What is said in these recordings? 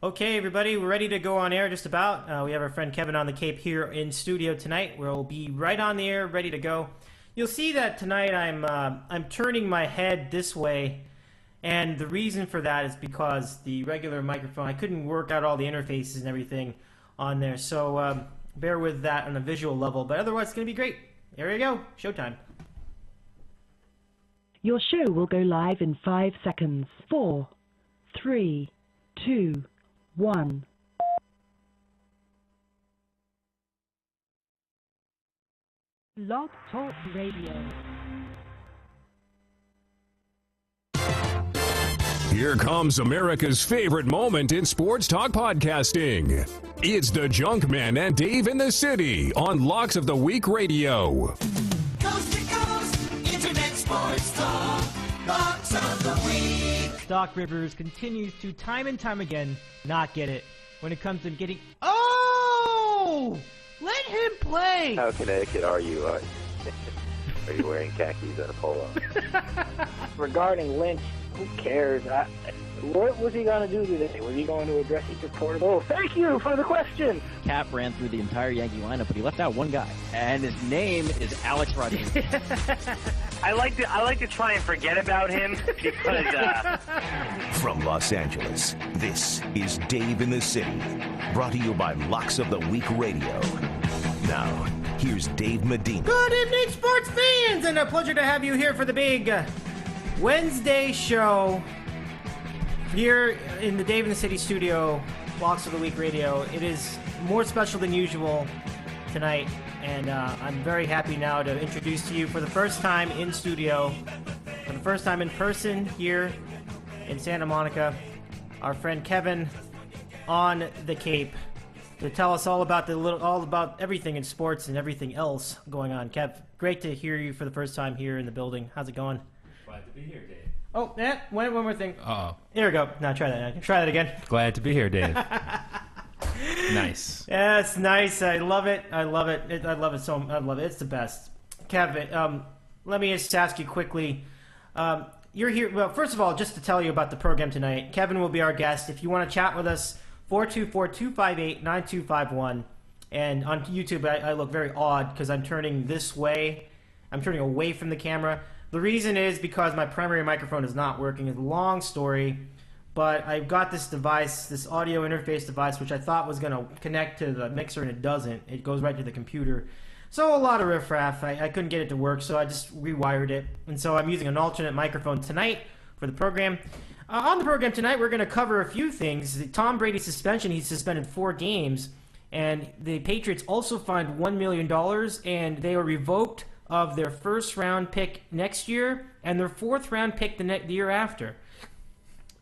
Okay, everybody, we're ready to go on air just about. We have our friend Kevin on the Cape here in studio tonight. We'll be right on the air, ready to go. You'll see that tonight I'm turning my head this way, and the reason for that is because the regular microphone, I couldn't work out all the interfaces and everything on there, so bear with that on a visual level, but otherwise it's going to be great. Here we go, showtime. Your show will go live in 5 seconds. 4, 3, 2, 1. Blog Talk Radio. Here comes America's favorite moment in sports talk podcasting. It's the Junkman and Dave in the City on Locks of the Week Radio. Coast to coast, internet sports talk, Locks of the Week. Doc Rivers continues to time and time again not get it when it comes to getting... Oh! Let him play! How Connecticut are you? Are you wearing khakis and a polo? Regarding Lynch, who cares? What was he going to do today? Was he going to address each reporter? Oh, thank you for the question. Cap ran through the entire Yankee lineup, but he left out one guy, and his name is Alex Rodriguez. I like to try and forget about him because. From Los Angeles, this is Dave in the City, brought to you by Locks of the Week Radio. Now, here's Dave Medina. Good evening, sports fans, and a pleasure to have you here for the big Wednesday show here in the Dave in the City studio, Locks of the Week Radio. It is more special than usual tonight, and I'm very happy now to introduce to you for the first time in studio, for the first time in person here in Santa Monica, our friend Kevin on the Cape to tell us all about everything in sports and everything else going on. Kev, great to hear you for the first time here in the building. How's it going? Glad to be here, Dave. Oh, one more thing. Uh-oh. Here we go. Now try that. Try that again. Glad to be here, Dave. Nice. Yeah, it's nice. I love it. I love it. It's the best. Kevin, let me just ask you quickly. You're here. Well, first of all, just to tell you about the program tonight, Kevin will be our guest. If you want to chat with us, 424-258-9251. And on YouTube, I look very odd because I'm turning this way. I'm turning away from the camera. The reason is because my primary microphone is not working. It's a long story, but I've got this device, this audio interface device, which I thought was going to connect to the mixer, and it doesn't. It goes right to the computer. So a lot of riffraff. I couldn't get it to work, so I just rewired it. And so I'm using an alternate microphone tonight for the program. On the program tonight, we're going to cover a few things. The Tom Brady suspension, he's suspended 4 games, and the Patriots also fined $1 million, and they were revoked of their first-round pick next year and their 4th-round pick the year after.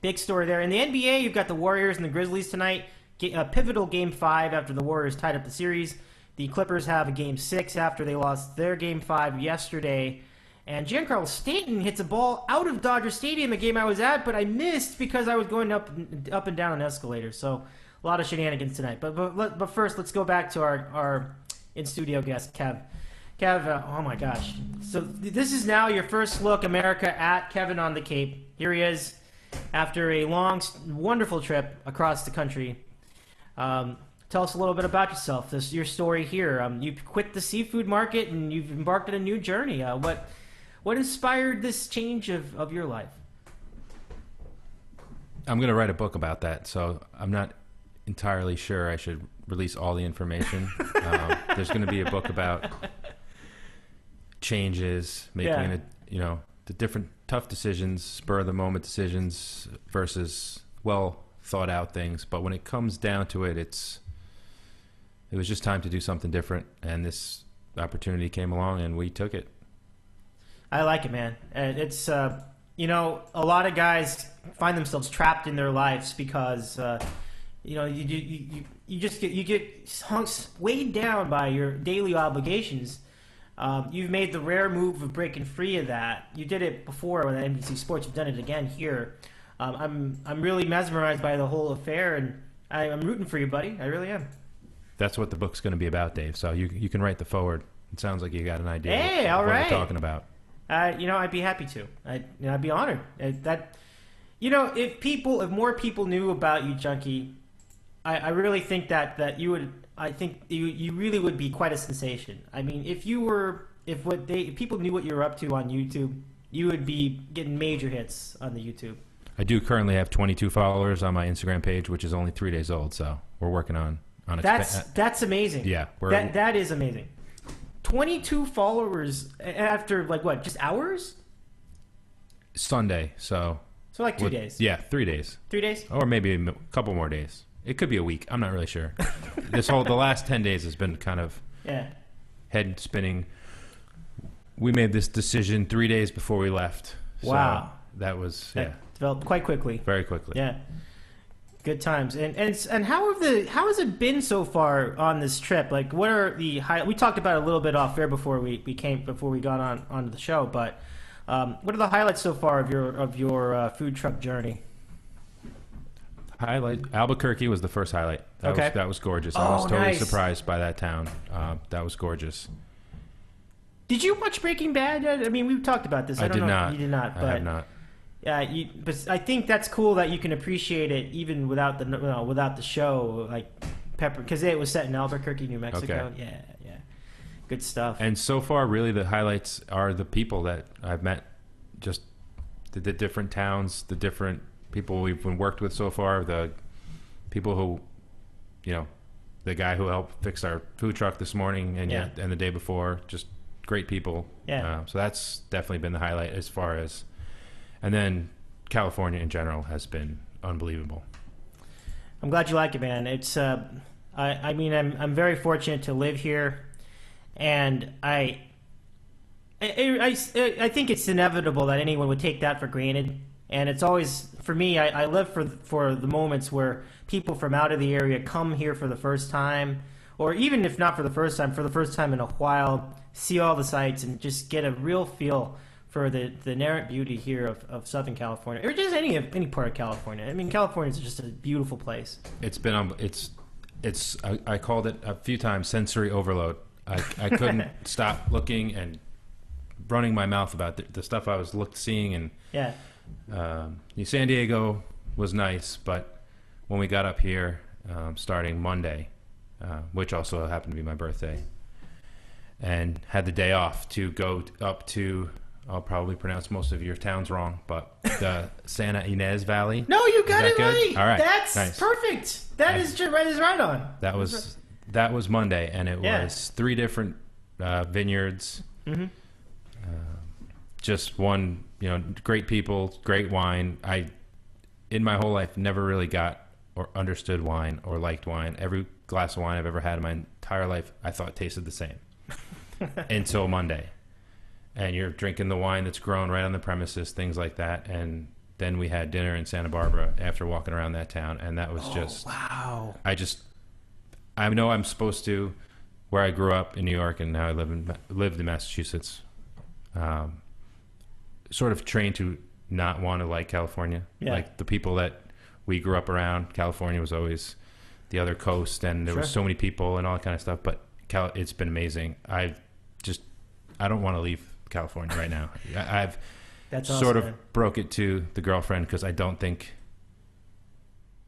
Big story there. In the NBA, you've got the Warriors and the Grizzlies tonight. A pivotal Game 5 after the Warriors tied up the series. The Clippers have a Game 6 after they lost their Game 5 yesterday. And Giancarlo Stanton hits a ball out of Dodger Stadium, a game I was at, but I missed because I was going up and down an escalator. So a lot of shenanigans tonight. But first, let's go back to our in-studio guest, Kev. Kev, oh my gosh. So this is now your first look, America, at Kevin on the Cape. Here he is after a long, wonderful trip across the country. Tell us a little bit about yourself, your story here. You quit the seafood market and you've embarked on a new journey. What inspired this change of your life? I'm going to write a book about that, so I'm not entirely sure I should release all the information. There's going to be a book about changes, making the different tough decisions, spur of the moment decisions versus well thought out things. But when it comes down to it, it was just time to do something different, and this opportunity came along, and we took it. I like it, man. It's a lot of guys find themselves trapped in their lives because you get weighed down by your daily obligations. You've made the rare move of breaking free of that. You did it before with NBC Sports. You've done it again here. I'm really mesmerized by the whole affair, and I'm rooting for you, buddy. I really am. That's what the book's going to be about, Dave. So you can write the forward. It sounds like you got an idea. Hey, of all right. What we're talking about. I'd be happy to. I'd be honored. If more people knew about you, Junkie, I really think that you would. I think you really would be quite a sensation. I mean, if people knew what you were up to on YouTube, you would be getting major hits on the YouTube. I do currently have 22 followers on my Instagram page, which is only 3 days old. So we're working on that's amazing. Yeah, that is amazing. 22 followers after like what? Just hours? Sunday, so like 2 days. Yeah, 3 days. 3 days? Or maybe a couple more days. It could be a week. I'm not really sure. The last 10 days has been kind of head spinning. We made this decision 3 days before we left. Wow. So that was that developed quite quickly. Very quickly. Yeah. Good times. And how has it been so far on this trip? Like, what are the we talked about it a little bit off air before we got on the show, but what are the highlights so far of your food truck journey? Albuquerque was the first highlight. That was gorgeous. I was totally surprised by that town. That was gorgeous. Did you watch Breaking Bad? I mean, we've talked about this. I don't know if you did not. But, I have not. Yeah, but I think that's cool that you can appreciate it even without the show, like Pepper, because it was set in Albuquerque, New Mexico. Okay. Yeah, good stuff. And so far, really, the highlights are the people that I've met, just the different towns, the different people we've worked with so far, the people who, the guy who helped fix our food truck this morning and the day before, just great people. Yeah. So that's definitely been the highlight as far as, and then California in general has been unbelievable. I'm glad you like it, man. It's, I mean, I'm very fortunate to live here, and I think it's inevitable that anyone would take that for granted. And it's always, for me, I live for the moments where people from out of the area come here for the first time, or even if not for the first time in a while, see all the sights and just get a real feel for the inherent beauty here of Southern California, or just any part of California. I mean, California is just a beautiful place. It's been, I called it a few times sensory overload. I couldn't stop looking and running my mouth about the stuff I was seeing, and San Diego was nice, but when we got up here, starting Monday, which also happened to be my birthday, and had the day off to go up to, I'll probably pronounce most of your towns wrong, but the Santa Ynez Valley. No, you got it right. All right, that's nice. Perfect. That is right on. That was Monday, and it was 3 different vineyards. Mm-hmm. Just one, great people, great wine. I, in my whole life, never really got or understood wine or liked wine. Every glass of wine I've ever had in my entire life, I thought tasted the same until Monday. And you're drinking the wine that's grown right on the premises, things like that. And then we had dinner in Santa Barbara after walking around that town, and that was wow. I know I'm supposed to, where I grew up in New York and now I lived in Massachusetts. Sort of trained to not want to like California. Yeah. Like the people that we grew up around, California was always the other coast, and there was so many people and all that kind of stuff. But it's been amazing. I don't want to leave California right now. I've sort of broke it to the girlfriend, because I don't think,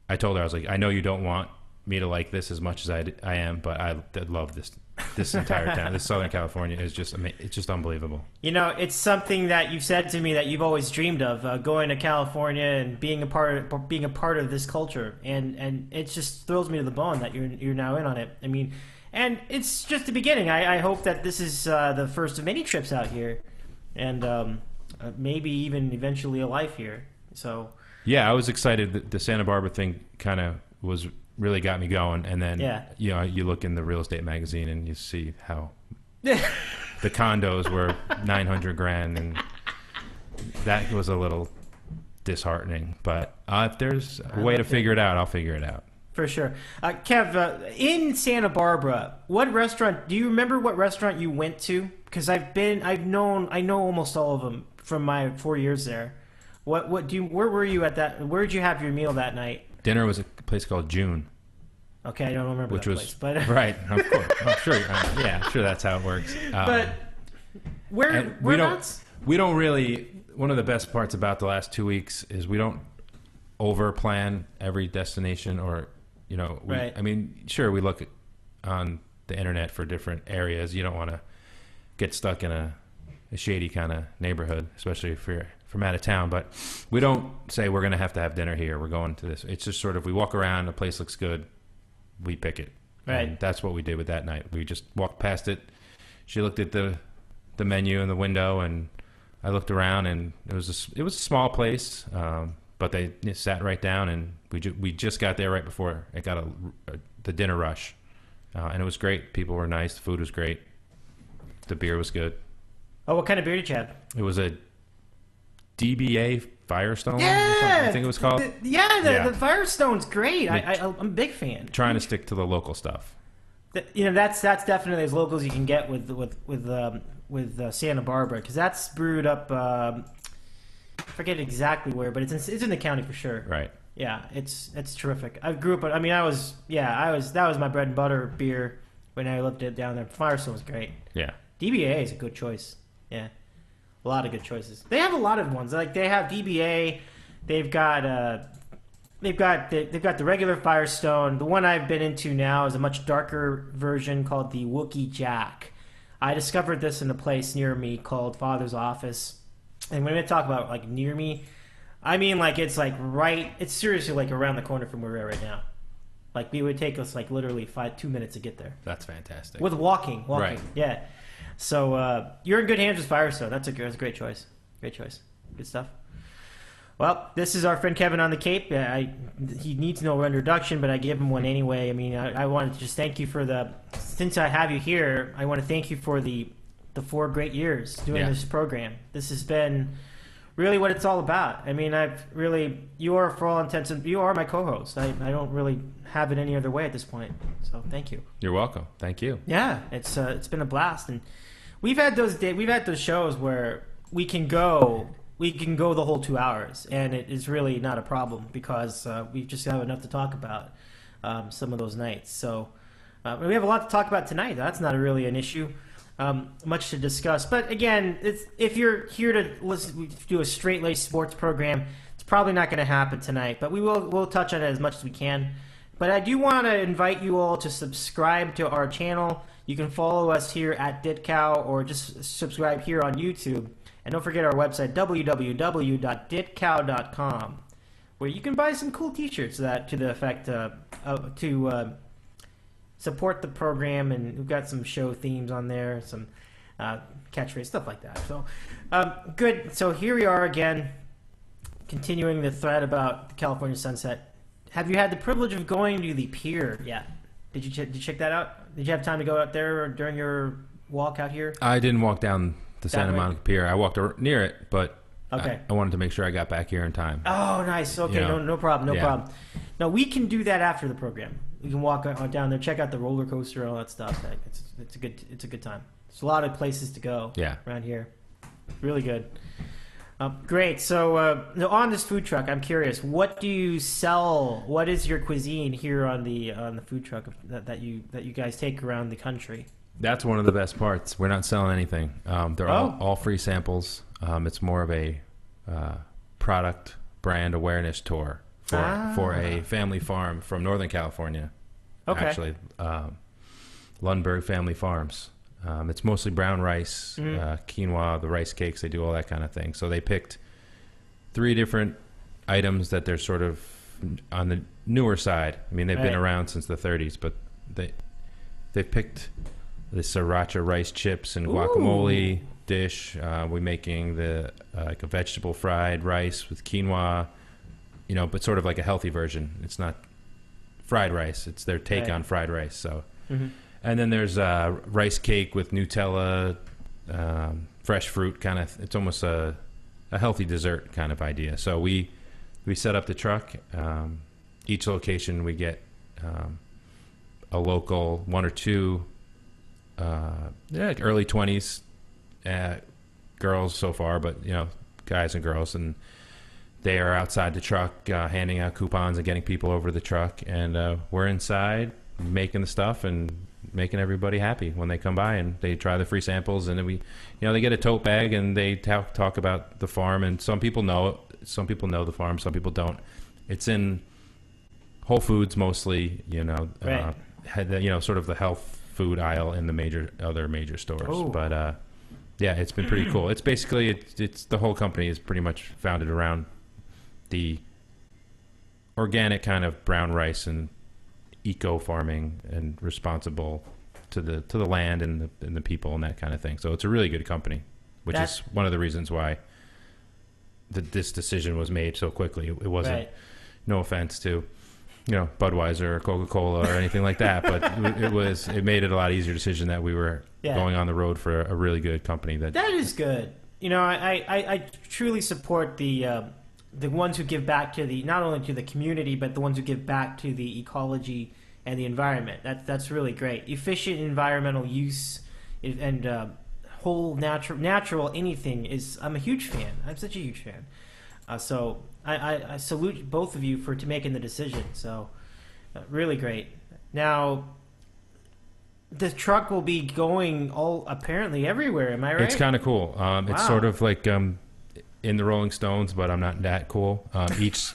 I told her, I was like, I know you don't want me to like this as much as I am, but I love this entire town. This Southern California is it's just unbelievable. It's something that you've said to me that you've always dreamed of, going to California and being a part of this culture, and it just thrills me to the bone that you're now in on it. I mean, and it's just the beginning. I hope that this is the first of many trips out here, and maybe even eventually a life here. So yeah, I was excited. The Santa Barbara thing kind of really got me going, and then you look in the real estate magazine and you see how the condos were $900,000, and that was a little disheartening. But if there's a way to figure it out, I'll figure it out for sure. Kev, in Santa Barbara, what restaurant do you remember? What restaurant you went to? Because I know almost all of them from my 4 years there. Where were you at that? Where did you have your meal that night? Dinner was a place called June. Okay, I don't remember that place, but right, of course. I'm sure. Sure that's how it works. But whereabouts? We don't really. One of the best parts about the last 2 weeks is we don't over plan every destination, or You know, Right. I mean, sure, we look on the internet for different areas. You don't want to get stuck in a shady kind of neighborhood, especially if you're from out of town. But we don't say we're going to have dinner here. We're going to this. It's just sort of, we walk around, the place looks good, we pick it. Right. And that's what we did with that night. We just walked past it. She looked at the menu in the window, and I looked around, and it was a small place, but they sat right down, and we just got there right before it got the dinner rush, and it was great. People were nice. The food was great. The beer was good. Oh, what kind of beer did you have? It was a DBA Firestone. Yeah, I think it was called. The Firestone's great. I'm a big fan. Trying to stick to the local stuff. You know, that's definitely as local as you can get with Santa Barbara, because that's brewed up. I forget exactly where, but it's in the county for sure. Right. Yeah, it's terrific. I grew up. I mean, that was my bread and butter beer when I lived it down there. Firestone was great. Yeah. DBA is a good choice. Yeah, a lot of good choices. They have a lot of ones. Like they have DBA. They've got the regular Firestone. The one I've been into now is a much darker version called the Wookie Jack. I discovered this in a place near me called Father's Office. And when I talk about like near me, I mean like it's like right. It's seriously like around the corner from where we're at right now. Like it would take us like literally 2 minutes to get there. That's fantastic. With walking. Right. Yeah. So you're in good hands with Firestone. That's a great choice. Great choice. Good stuff. Well, this is our friend Kevin on the Cape. He needs no introduction, but I give him one anyway. I mean, I wanted to just thank you since I have you here, I want to thank you for the 4 great years doing this program. This has been really what it's all about. I mean, you are, for all intents and you are my co-host. I don't really have it any other way at this point. So thank you. You're welcome. Thank you. Yeah, it's been a blast, and we've had those shows where we can go the whole 2 hours, and it is really not a problem because we just have enough to talk about some of those nights. So we have a lot to talk about tonight. That's not really an issue. Much to discuss, but again, if you're here to do a straight-laced sports program, it's probably not going to happen tonight. But we'll touch on it as much as we can. But I do want to invite you all to subscribe to our channel. You can follow us here at DITCOW, or just subscribe here on YouTube. And don't forget our website, www.ditcow.com, where you can buy some cool T-shirts to the effect to support the program, and we've got some show themes on there, some catchphrase, stuff like that. So, good. So here we are again, continuing the thread about the California sunset. Have you had the privilege of going to the pier yet? Did you check that out? Did you have time to go out there during your walk out here? I didn't walk down the Santa Monica Pier. I walked near it, but okay. I wanted to make sure I got back here in time. Oh, nice. Okay, no problem. No problem. No, we can do that after the program. You can walk down there, check out the roller coaster, and all that stuff. It's a good time. There's a lot of places to go around here. Really good. Great. So on this food truck, I'm curious, what do you sell? What is your cuisine here on the food truck that you guys take around the country? That's one of the best parts. We're not selling anything. They're all free samples. It's more of a product brand awareness tour for a family farm from Northern California. Okay. Actually, Lundberg Family Farms. It's mostly brown rice, quinoa, the rice cakes. They do all that kind of thing. So they picked 3 different items that they're sort of on the newer side. I mean, they've been around since the 30s, but they picked the sriracha rice chips and guacamole dish. We're making the like a vegetable fried rice with quinoa, but sort of like a healthy version. It's not fried rice. It's their take on fried rice. So. Mm-hmm. And then there's rice cake with Nutella, fresh fruit kind of. It's almost a healthy dessert kind of idea. So we set up the truck. Each location we get a local 1 or 2 early 20s girls so far, but guys and girls, and they are outside the truck handing out coupons and getting people over the truck, and we're inside making the stuff and making everybody happy when they come by and they try the free samples, and then they get a tote bag and they talk about the farm, and some people know the farm, some people don't. It's in Whole Foods mostly, Right. had the, sort of the health food aisle in the other major stores. Oh. But yeah, it's been pretty cool. It's basically it's the whole company is pretty much founded around the organic kind of brown rice and eco farming and responsible to the land and the people and that kind of thing. So it's a really good company, which is one of the reasons why this decision was made so quickly. It wasn't, Right. no offense to, Budweiser or Coca-Cola or anything like that, but it made it a lot easier decision that we were going on the road for a really good company. That is good. I truly support the ones who give back to not only to the community, but the ones who give back to the ecology and the environment. That's really great. Efficient environmental use and whole natural anything is. I'm a huge fan. I'm such a huge fan. So I salute both of you for making the decision. So really great. Now the truck will be going apparently everywhere. Am I right? It's kind of cool. It's sort of like in the Rolling Stones, but I'm not that cool. Each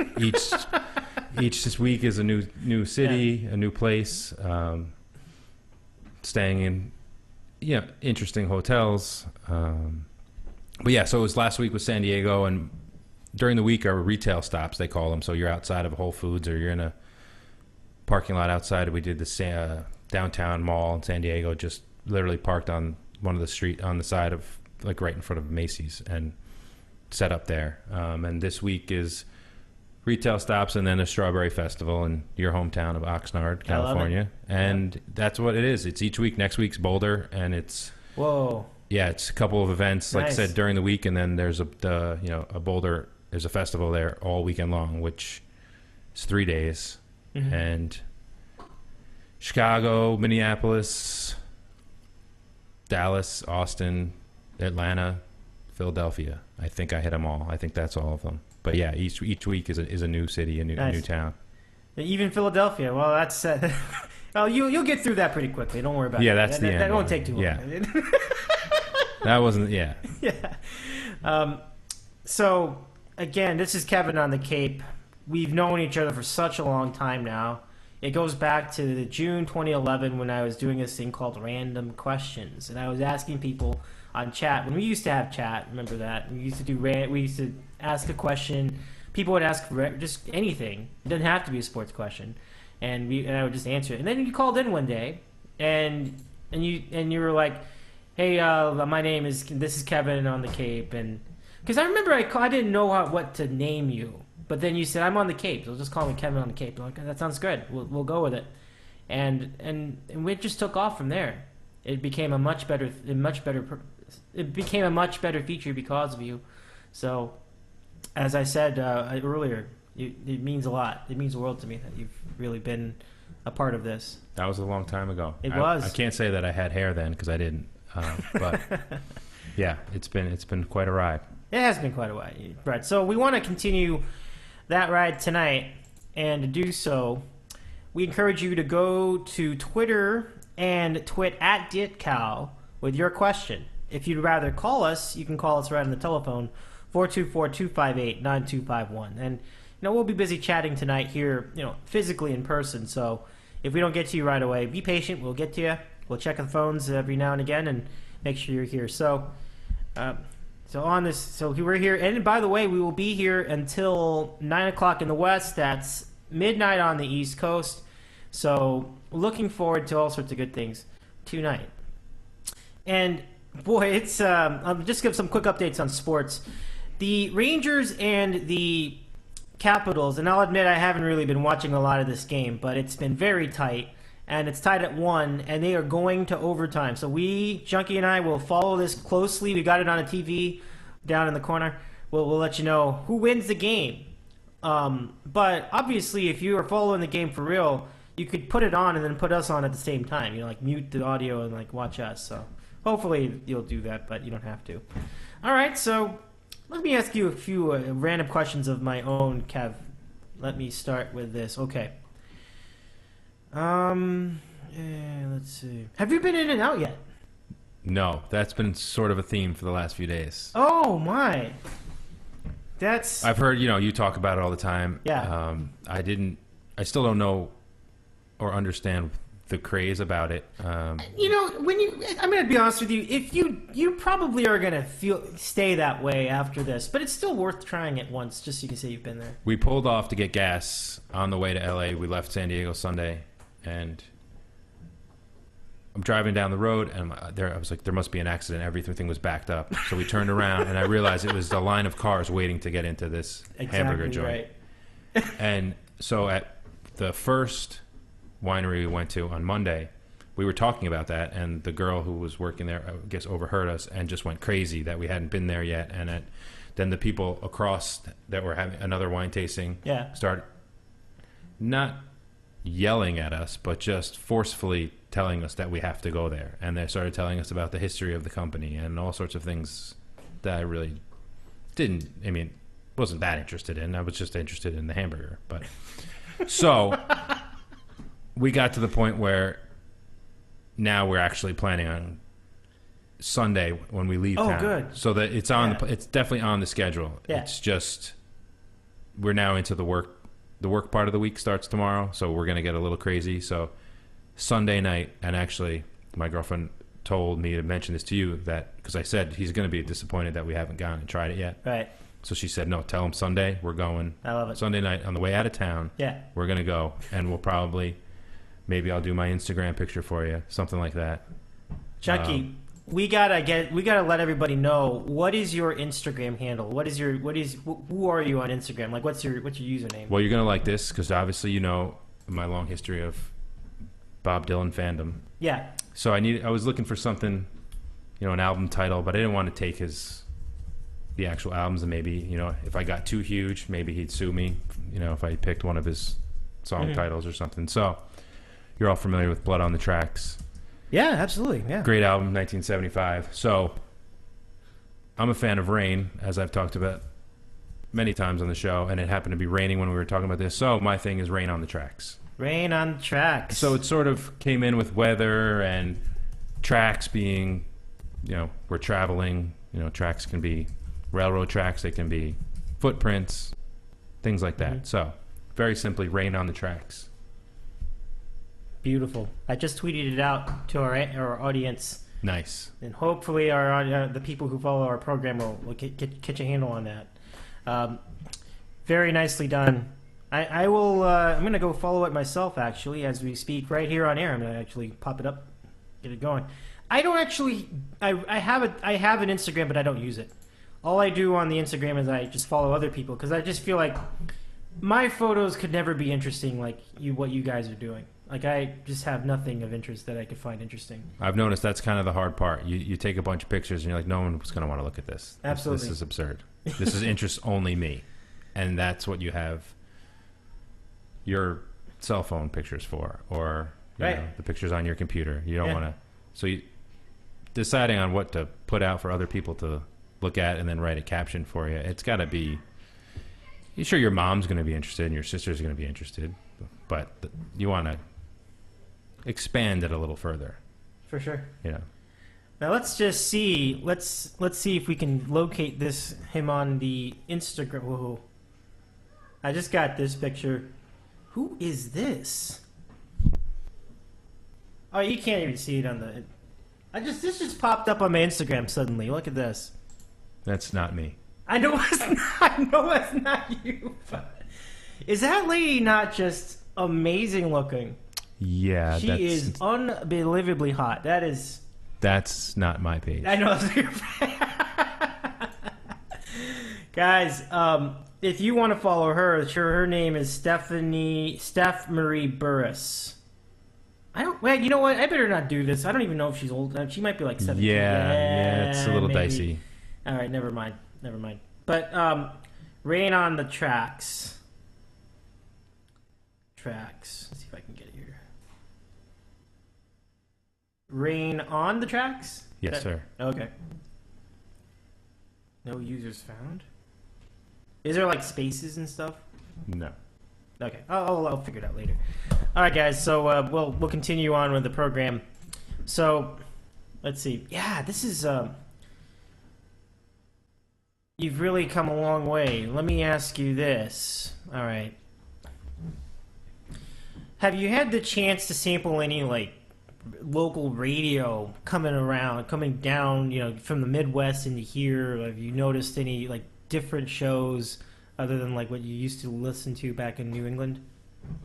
this week is a new city, a new place. Staying in interesting hotels. But yeah, so it was last week with San Diego, and during the week are retail stops, they call them. So you're outside of a Whole Foods or you're in a parking lot outside. We did the downtown mall in San Diego, just literally parked on one of the street on the side of like right in front of Macy's and set up there. And this week is retail stops and then a strawberry festival in your hometown of Oxnard, California. And that's what it is. It's each week. Next week's Boulder, and it's it's a couple of events, like I said, during the week, and then there's a Boulder. There's a festival there all weekend long, which is 3 days, and Chicago, Minneapolis, Dallas, Austin, Atlanta, Philadelphia. I think I hit them all. I think that's all of them. But yeah, each week is a new city, a new town. Even Philadelphia. Well, that's well, you'll get through that pretty quickly. Don't worry about it. Yeah, that's the end. That won't take too long. Yeah. That wasn't. Yeah. Yeah. So again, this is Kevin on the Cape. We've known each other for such a long time now. It goes back to June 2011 when I was doing this thing called Random Questions, and I was asking people on chat when we used to have chat. Remember that? We used to ask a question. People would ask just anything. It doesn't have to be a sports question, and I would just answer it. And then you called in one day, and you were like, "Hey, my name is Kevin on the Cape," and because I remember I didn't know what to name you, but then you said I'm on the Cape, so just call me Kevin on the Cape. I'm like, that sounds good. We'll go with it, and we just took off from there. It became a much better feature because of you. So, as I said earlier, it means a lot. It means the world to me that you've really been a part of this. That was a long time ago. It was. I can't say that I had hair then because I didn't. But yeah, it's been quite a ride. It has been quite a ride. Right. So we want to continue that ride tonight, and to do so, we encourage you to go to Twitter and tweet at DITCOW with your question. If you'd rather call us, you can call us right on the telephone, 424-258-9251. And we'll be busy chatting tonight here, physically in person. So if we don't get to you right away, be patient. We'll get to you. We'll check the phones every now and again and make sure you're here. So we're here. And by the way, we will be here until 9 o'clock in the West. That's midnight on the East Coast. So looking forward to all sorts of good things tonight. And boy, it's I'll just give some quick updates on sports. The Rangers and the Capitals, and I'll admit I haven't really been watching a lot of this game, but it's been very tight, and it's tied at 1, and they are going to overtime. So Junkie and I will follow this closely. We got it on a TV down in the corner. We'll let you know who wins the game. But obviously, if you are following the game for real, you could put it on and then put us on at the same time. Mute the audio and watch us. So hopefully you'll do that, but you don't have to. All right, so let me ask you a few random questions of my own, Kev. Let me start with this. Okay. Let's see. Have you been in and out yet? No, that's been sort of a theme for the last few days. Oh my. I've heard, you talk about it all the time. Yeah. I I still don't know or understand the craze about it. You know, I'm going to be honest with you. If you probably are going to stay that way after this, but it's still worth trying it once, just so you can say you've been there. We pulled off to get gas on the way to LA. We left San Diego Sunday, and I'm driving down the road, and I was like, there must be an accident. Everything was backed up. So we turned around, and I realized it was the line of cars waiting to get into this hamburger joint. Right. And so at the first winery we went to on Monday, we were talking about that, and the girl who was working there, I guess, overheard us and just went crazy that we hadn't been there yet. And then the people across that were having another wine tasting started not yelling at us, but just forcefully telling us that we have to go there. And they started telling us about the history of the company and all sorts of things that I really wasn't that interested in. I was just interested in the hamburger. But so we got to the point where now we're actually planning on Sunday when we leave town. Good. So that it's on it's definitely on the schedule. Yeah. It's just we're now into the work part of the week starts tomorrow, so we're going to get a little crazy. So Sunday night, and actually my girlfriend told me to mention this to you, that because I said he's going to be disappointed that we haven't gone and tried it yet. Right. So she said, no, tell him Sunday we're going. I love it. Sunday night on the way out of town. Yeah. We're going to go, and we'll probably, maybe I'll do my Instagram picture for you, something like that. Chucky, we gotta let everybody know, what is your Instagram handle? Who are you on Instagram? Like, what's your username? Well, you're going to like this because obviously you know my long history of Bob Dylan fandom. Yeah. So I was looking for something, an album title, but I didn't want to take the actual albums, and maybe, if I got too huge, maybe he'd sue me, if I picked one of his song titles or something. So you're all familiar with Blood on the Tracks. Yeah, absolutely. Yeah. Great album, 1975. So I'm a fan of rain, as I've talked about many times on the show, and it happened to be raining when we were talking about this. So my thing is Rain on the Tracks. Rain on the Tracks. So it sort of came in with weather and tracks being, we're traveling. Tracks can be railroad tracks. They can be footprints, things like that. So very simply, Rain on the Tracks. Beautiful. I just tweeted it out to our audience. Nice. And hopefully the people who follow our program will catch a handle on that. Very nicely done. I will. I'm going to go follow it myself, actually, as we speak, right here on air. I'm going to actually pop it up, get it going. I don't actually. I have an Instagram, but I don't use it. All I do on the Instagram is I just follow other people, because I just feel like my photos could never be interesting like what you guys are doing. Like, I just have nothing of interest that I could find interesting. I've noticed that's kind of the hard part. You take a bunch of pictures and you're like, no one's going to want to look at this. Absolutely. This is absurd. This is interest only me. And that's what you have your cell phone pictures for, or the pictures on your computer. You don't want to. So deciding on what to put out for other people to look at and then write a caption for you, it's got to be. You're sure your mom's going to be interested and your sister's going to be interested, but you want to expand it a little further. For sure. Now let's just see. Let's see if we can locate him on the Instagram. Whoa. I just got this picture. Who is this? Oh, you can't even see it on the. This just popped up on my Instagram suddenly. Look at this. That's not me. I know it's not you. But is that lady not just amazing looking? Yeah, she is unbelievably hot. That's not my page. I know. Guys, if you want to follow her, her name is Steph Marie Burris. You know what? I better not do this. I don't even know if she's old. She might be like 17. Yeah, it's a little dicey. All right, never mind. But Rain on the Tracks. Let's see if I can get it here. Rain on the Tracks? Yes, sir. Okay. No users found. Is there like spaces and stuff? No. Okay. I'll figure it out later. All right, guys. So we'll continue on with the program. So let's see. Yeah, this is. You've really come a long way. Let me ask you this. All right. Have you had the chance to sample any like local radio coming down, from the Midwest into here? Have you noticed any like different shows other than like what you used to listen to back in New England?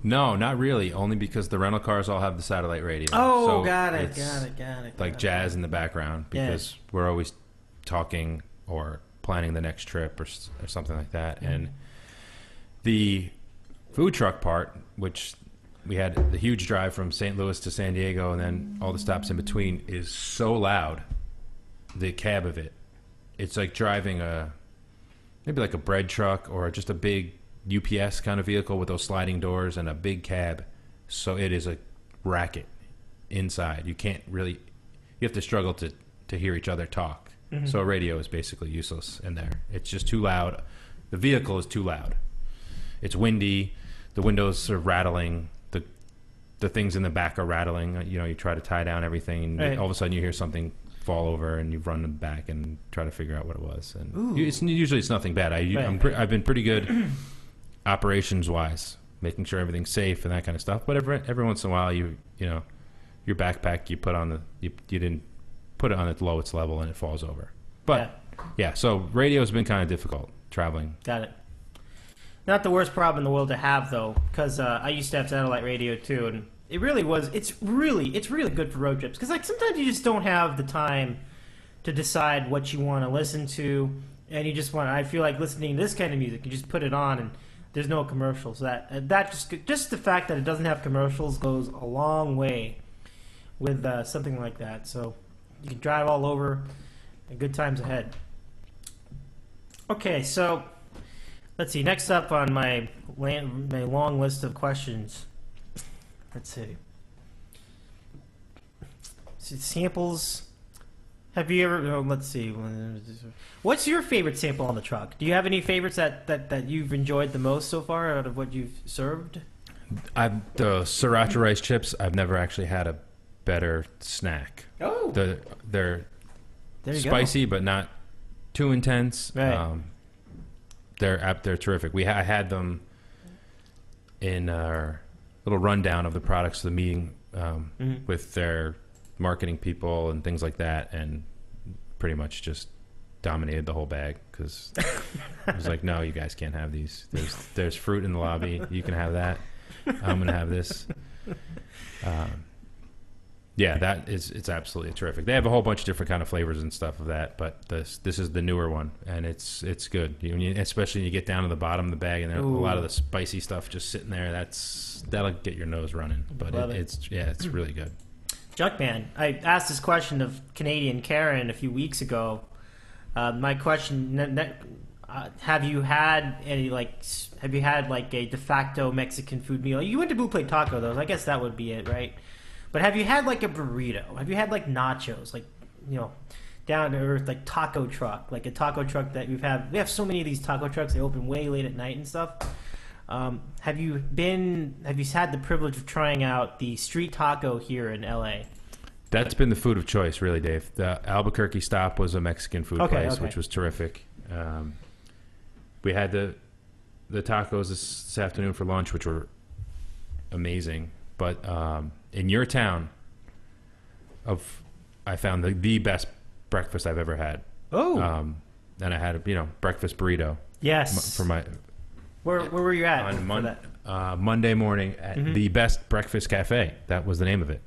No, not really. Only because the rental cars all have the satellite radio. Oh, so got it. Like jazz in the background because we're always talking or planning the next trip or something like that. Mm-hmm. And the food truck part, which we had the huge drive from St. Louis to San Diego and then all the stops in between, is so loud. The cab of it, it's like driving maybe like a bread truck or just a big UPS kind of vehicle with those sliding doors and a big cab. So it is a racket inside. You have to struggle to hear each other talk. Mm-hmm. So a radio is basically useless in there. It's just too loud. The vehicle is too loud. It's windy. The windows are rattling. The things in the back are rattling. You try to tie down everything and right. all of a sudden you hear something fall over and you run them back and try to figure out what it was. And usually it's nothing bad. I've been pretty good operations wise, making sure everything's safe and that kind of stuff. But every once in a while, your backpack you didn't put it on its lowest level and it falls over. But so radio's been kind of difficult traveling. Got it. Not the worst problem in the world to have though, because I used to have satellite radio too, and it really was. It's really good for road trips because like sometimes you just don't have the time to decide what you want to listen to, and you just want. I feel like listening to this kind of music. You just put it on and there's no commercials. That just the fact that it doesn't have commercials goes a long way with something like that. So you can drive all over, and good times ahead. Okay, so let's see. Next up on my long list of questions. Let's see. Samples. Have you ever? Let's see. What's your favorite sample on the truck? Do you have any favorites that you've enjoyed the most so far out of what you've served? The sriracha rice chips. I've never actually had a better snack. Oh, they're spicy but not too intense. Right. They're terrific. I had them in our little rundown of the products of the meeting with their marketing people and things like that, and pretty much just dominated the whole bag because I was like, no, you guys can't have these. There's fruit in the lobby. You can have that. I'm gonna have this. It's absolutely terrific. They have a whole bunch of different kind of flavors and stuff of that, but this is the newer one, and it's good. Especially when you get down to the bottom of the bag, and a lot of the spicy stuff just sitting there. That'll get your nose running. But it's really good. Junkman, I asked this question of Canadian Karen a few weeks ago. My question: have you had a de facto Mexican food meal? You went to Blue Plate Taco, though. I guess that would be it, right? But have you had like a burrito? Have you had like nachos? Like, down to earth, like taco truck, like a taco truck that we have so many of these taco trucks. They open way late at night and stuff. Have you had the privilege of trying out the street taco here in LA? That's been the food of choice, really, Dave. The Albuquerque stop was a Mexican food place, which was terrific. We had the tacos this afternoon for lunch, which were amazing. But in your town, I found the best breakfast I've ever had. Oh, and I had a breakfast burrito. Yes. For my. Where were you at on Monday morning at the Best Breakfast Cafe? That was the name of it.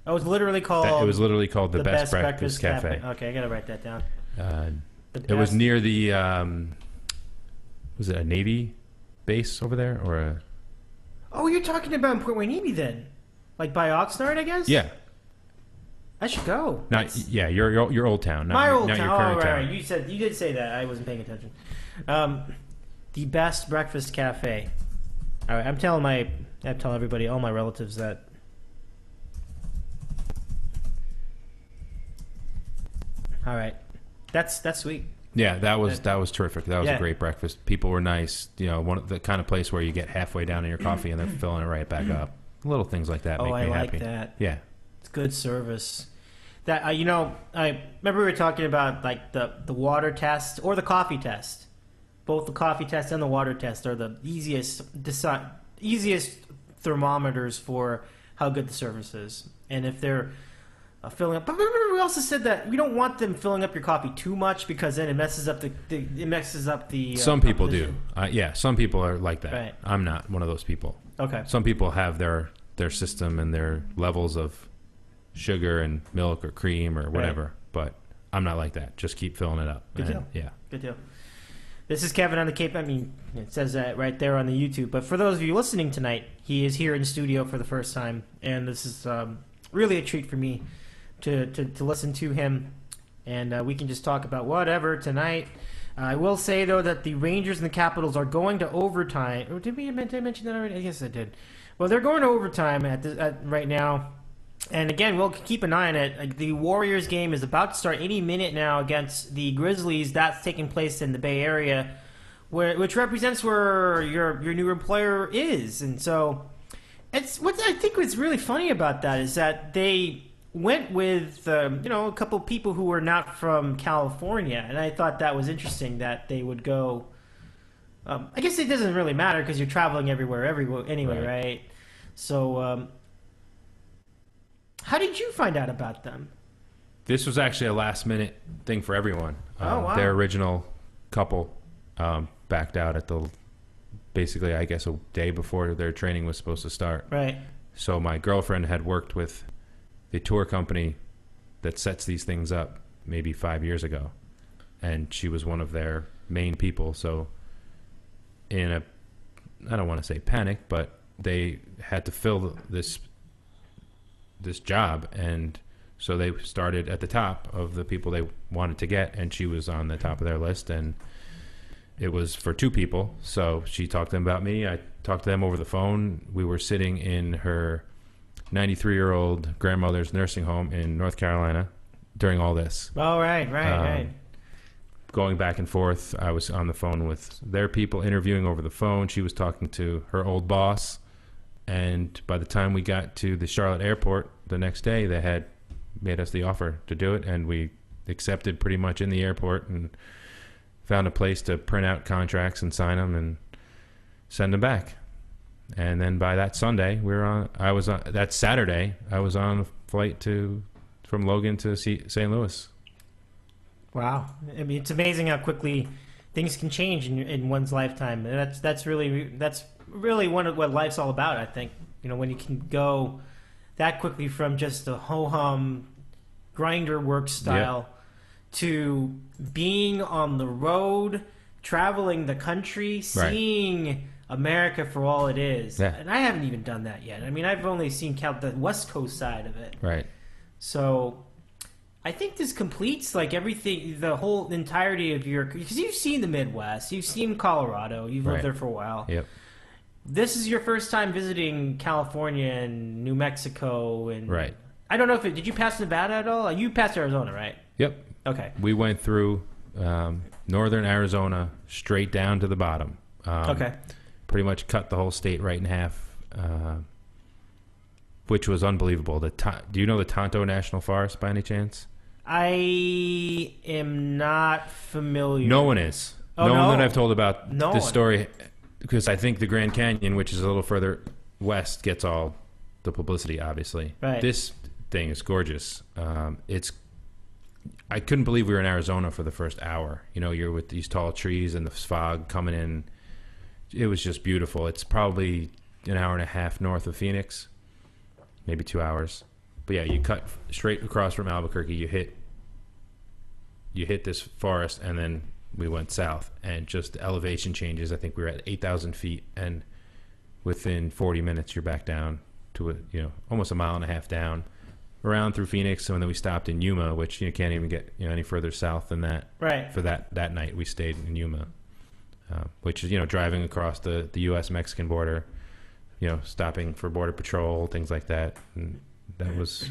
Oh, it was literally called. It was literally called the Best Breakfast Cafe. Okay, I gotta write that down. It was near the. Was it a Navy base over there or a? Oh, you're talking about in Port Wayne then, like by Oxnard, I guess. Yeah. I should go. Your old town. My old town. Your current town. Right. You did say that. I wasn't paying attention. The Best Breakfast Cafe. All right, I'm telling everybody, all my relatives that. All right, that's sweet. Yeah, that was terrific. That was a great breakfast. People were nice. One of the kind of place where you get halfway down in your coffee and they're filling it right back up. Little things like that make me happy. I like that. Yeah, it's good service. That I remember we were talking about like the water test or the coffee test. Both the coffee test and the water test are the easiest thermometers for how good the service is. And if they're filling up, but remember we also said that we don't want them filling up your coffee too much because then it messes up the. Some people do. Some people are like that. Right. I'm not one of those people. Okay. Some people have their system and their levels of sugar and milk or cream or whatever, Right. but I'm not like that. Just keep filling it up. Good deal. Yeah. Good deal. This is Kevin on the Cape. I mean, it says that right there on the YouTube. But for those of you listening tonight, he is here in studio for the first time, and this is really a treat for me to listen to him, and we can just talk about whatever tonight. I will say, though, that the Rangers and the Capitals are going to overtime. Or did I mention that already? I guess I did. Well, they're going to overtime at right now. And again, we'll keep an eye on it. Like, the Warriors game is about to start any minute now against the Grizzlies. That's taking place in the Bay Area, which represents where your new employer is. And so, it's what I think what's really funny about that is that they went with a couple people who were not from California, and I thought that was interesting that they would go. I guess it doesn't really matter because you're traveling everywhere anyway, right? So. How did you find out about them? This was actually a last-minute thing for everyone. Wow. Their original couple backed out at basically, I guess, a day before their training was supposed to start. Right. So my girlfriend had worked with the tour company that sets these things up maybe 5 years ago, and she was one of their main people. So in a, I don't want to say panic, but they had to fill this job, and so they started at the top of the people they wanted to get, and she was on the top of their list, and it was for two people. So she talked to them about me. I talked to them over the phone. We were sitting in her 93-year-old grandmother's nursing home in North Carolina during all this. Oh, right. Going back and forth. I was on the phone with their people, interviewing over the phone. She was talking to her old boss. And by the time we got to the Charlotte airport the next day, they had made us the offer to do it, and we accepted pretty much in the airport and found a place to print out contracts and sign them and send them back. And then by that Sunday, that Saturday, I was on a flight from Logan to St. Louis. Wow. I mean, it's amazing how quickly things can change in one's lifetime. And that's really one of what life's all about, I think. When you can go that quickly from just a ho-hum grinder work style to being on the road, traveling the country, seeing America for all it is. Yeah. And I haven't even done that yet. I mean, I've only seen the West Coast side of it. Right. So I think this completes like everything, the whole entirety of because you've seen the Midwest, you've seen Colorado, you've lived there for a while. Yep. This is your first time visiting California and New Mexico, and right. I don't know did you pass Nevada at all? You passed Arizona, right? Yep. Okay. We went through northern Arizona straight down to the bottom. Okay. Pretty much cut the whole state right in half, which was unbelievable. Do you know the Tonto National Forest by any chance? I am not familiar. No one is. Oh, no no one that I've told about no this one. story, because I think the Grand Canyon, which is a little further west, gets all the publicity, obviously. Right. This thing is gorgeous. I couldn't believe we were in Arizona for the first hour. You're with these tall trees and the fog coming in. It was just beautiful. It's probably an hour and a half north of Phoenix, maybe 2 hours. But yeah, you cut straight across from Albuquerque. You hit this forest, and then we went south, and just the elevation changes. I think we were at 8,000 feet, and within 40 minutes, you're back down to almost a mile and a half down, around through Phoenix, and then we stopped in Yuma, which you can't even get any further south than that. Right. For that night, we stayed in Yuma, which is driving across the U.S.-Mexican border, stopping for border patrol, things like that. And that was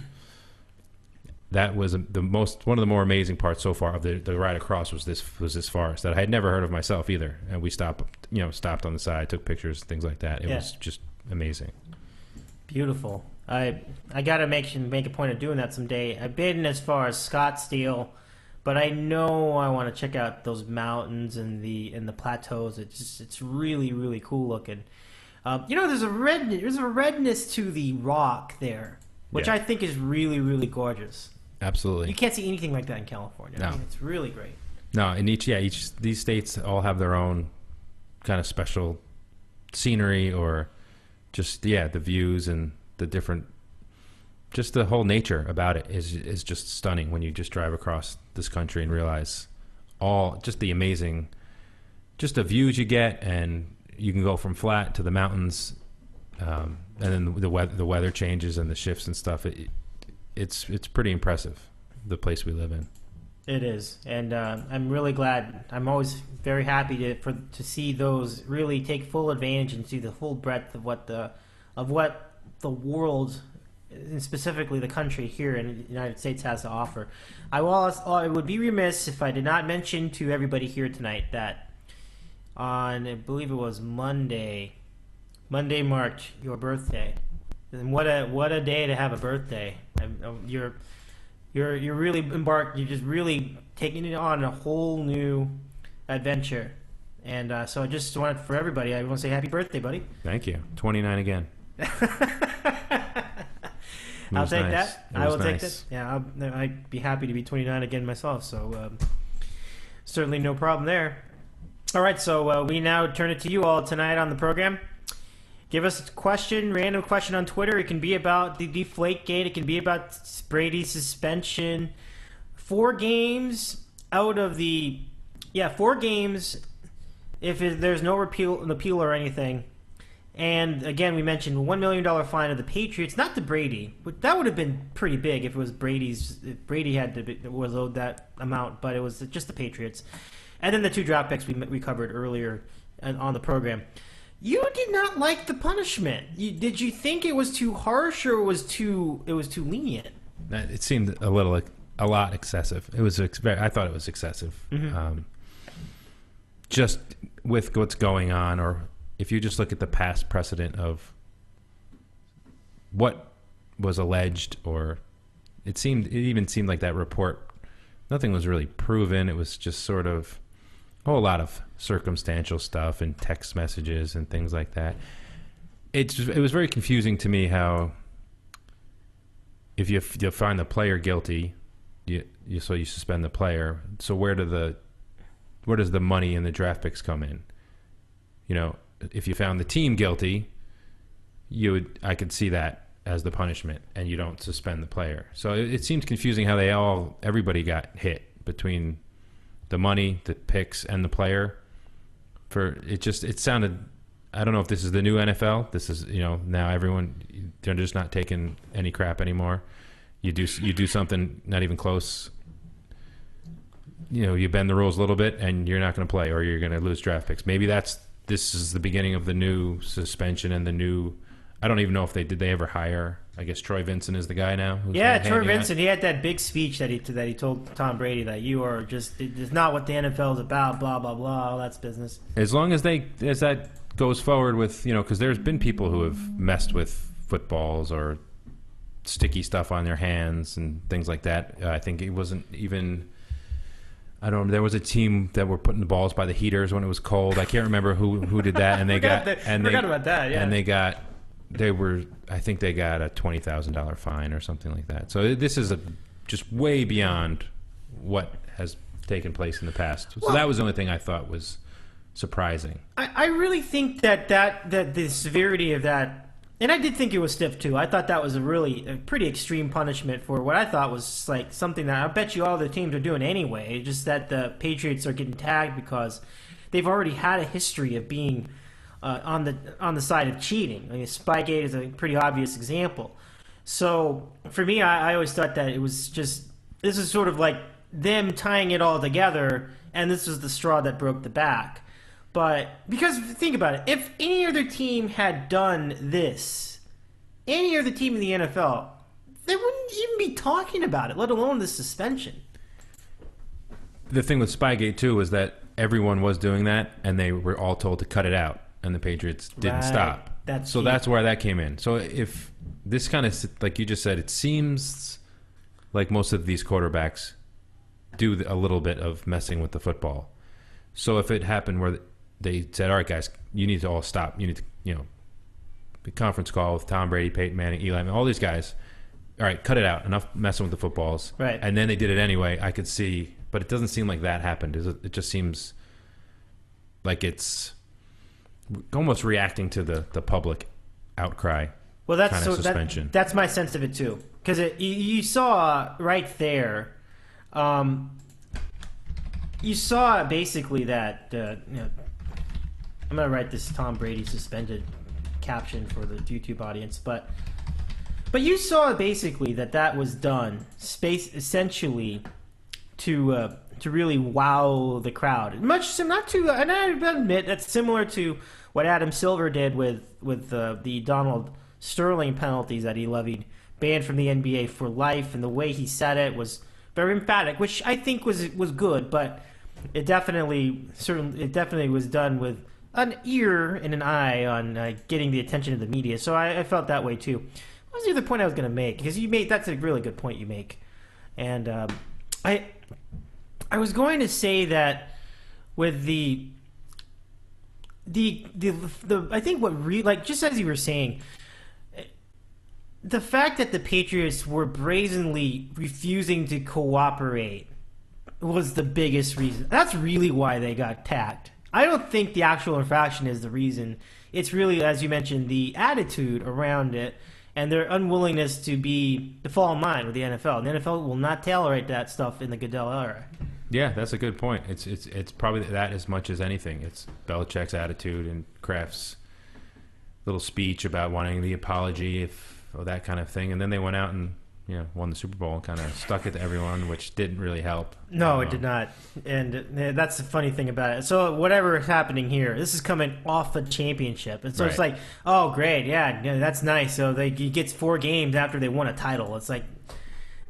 one of the more amazing parts so far of the ride across was this forest that I had never heard of myself either. And we stopped on the side, took pictures, things like that. It was just amazing. Beautiful. I gotta make a point of doing that someday. I've been as far as Scottsdale, but I know I want to check out those mountains and the plateaus. It's really, really cool looking. There's a redness to the rock there, which Yeah. I think is really, really gorgeous. Absolutely. You can't see anything like that in California. No. I mean, it's really great. No, in these states all have their own kind of special scenery, or just the views and the different, just the whole nature about it is just stunning when you just drive across this country and realize just the amazing, just the views you get, and you can go from flat to the mountains, and then the weather changes and the shifts and stuff. It's pretty impressive, the place we live in. It is, and I'm really glad. I'm always very happy to see those really take full advantage and see the full breadth of what the world, and specifically the country here in the United States, has to offer. I would be remiss if I did not mention to everybody here tonight that on, I believe it was Monday marked your birthday, and what a day to have a birthday. You're really embarked. You're just really taking it on a whole new adventure, and so I just wanted, for everybody, I want to say happy birthday, buddy. Thank you. 29 again. I'll take nice. that. It I was will take nice. that. Yeah, I'd be happy to be 29 again myself. So certainly no problem there. All right, so we now turn it to you all tonight on the program. Give us a question, random question on Twitter. It can be about the Deflategate. It can be about Brady's suspension. 4 games out of the... Yeah, 4 games if there's no appeal or anything. And, again, we mentioned a $1 million fine of the Patriots, not to Brady. But that would have been pretty big if it was Brady's... If Brady was owed that amount, but it was just the Patriots. And then the 2 draft picks we covered earlier on the program. You did not like the punishment. Did you think it was too harsh, or it was too lenient? It seemed a lot excessive. It was. I thought it was excessive. Mm-hmm. Just with what's going on, or if you just look at the past precedent of what was alleged, or it even seemed like that report, nothing was really proven. It was just sort of a whole lot of circumstantial stuff and text messages and things like that. It was very confusing to me how if you find the player guilty, you suspend the player. So where does the money and the draft picks come in? If you found the team guilty, I could see that as the punishment, and you don't suspend the player. So it seems confusing how everybody got hit between the money, the picks, and the player. It sounded, I don't know if this is the new NFL. This is, now they're just not taking any crap anymore. You do something not even close, you bend the rules a little bit and you're not going to play, or you're going to lose draft picks. Maybe this is the beginning of the new suspension and the new, I don't even know if they ever hire, I guess Troy Vincent is the guy now. Yeah, Troy Vincent. He had that big speech that he told Tom Brady that you are it's not what the NFL is about, blah, blah, blah, all that's business. As long as that goes forward with, because there's been people who have messed with footballs or sticky stuff on their hands and things like that. I think it wasn't even, I don't know, there was a team that were putting the balls by the heaters when it was cold. I can't remember who did that. And they forgot about that, yeah. And I think they got a $20,000 fine or something like that. So this is just way beyond what has taken place in the past. So that was the only thing I thought was surprising. I really think that the severity of that, and I did think it was stiff too. I thought that was a pretty extreme punishment for what I thought was like something that I bet you all the teams are doing anyway. Just that the Patriots are getting tagged because they've already had a history of being on the side of cheating. I mean, Spygate is a pretty obvious example. So for me, I always thought that it was just, this is sort of like them tying it all together, and this was the straw that broke the back. But because think about it, if any other team had done this, any other team in the NFL, they wouldn't even be talking about it, let alone the suspension. The thing with Spygate too was that everyone was doing that, and they were all told to cut it out, and the Patriots didn't stop. That's where that came in. So if this kind of, like you just said, it seems like most of these quarterbacks do a little bit of messing with the football. So if it happened where they said, all right, guys, you need to all stop. You need to, the conference call with Tom Brady, Peyton Manning, Eli, all these guys. All right, cut it out. Enough messing with the footballs. Right. And then they did it anyway. I could see, but it doesn't seem like that happened. It just seems like it's almost reacting to the public outcry. Well, that's kind of suspension. That's my sense of it too, because you saw right there, you saw basically that. I'm gonna write this Tom Brady suspended caption for the YouTube audience, but you saw basically that was done essentially to really wow the crowd. And I admit that's similar to what Adam Silver did with the Donald Sterling penalties that he levied, banned from the NBA for life, and the way he said it was very emphatic, which I think was good, but it definitely was done with an ear and an eye on getting the attention of the media. So I felt that way too. What was the other point I was going to make? Because that's a really good point you make, and I was going to say that with the I think just as you were saying, the fact that the Patriots were brazenly refusing to cooperate was the biggest reason. That's really why they got tagged. I don't think the actual infraction is the reason. It's really, as you mentioned, the attitude around it and their unwillingness to fall in line with the NFL. The NFL will not tolerate that stuff in the Goodell era. Yeah, that's a good point. It's probably that as much as anything. It's Belichick's attitude and Kraft's little speech about wanting the apology, or that kind of thing, and then they went out and won the Super Bowl and kind of stuck it to everyone, which didn't really help. No, it did not, and that's the funny thing about it. So whatever is happening here, this is coming off a championship, and so It's like, oh great, yeah, that's nice. So he gets 4 games after they won a title. It's like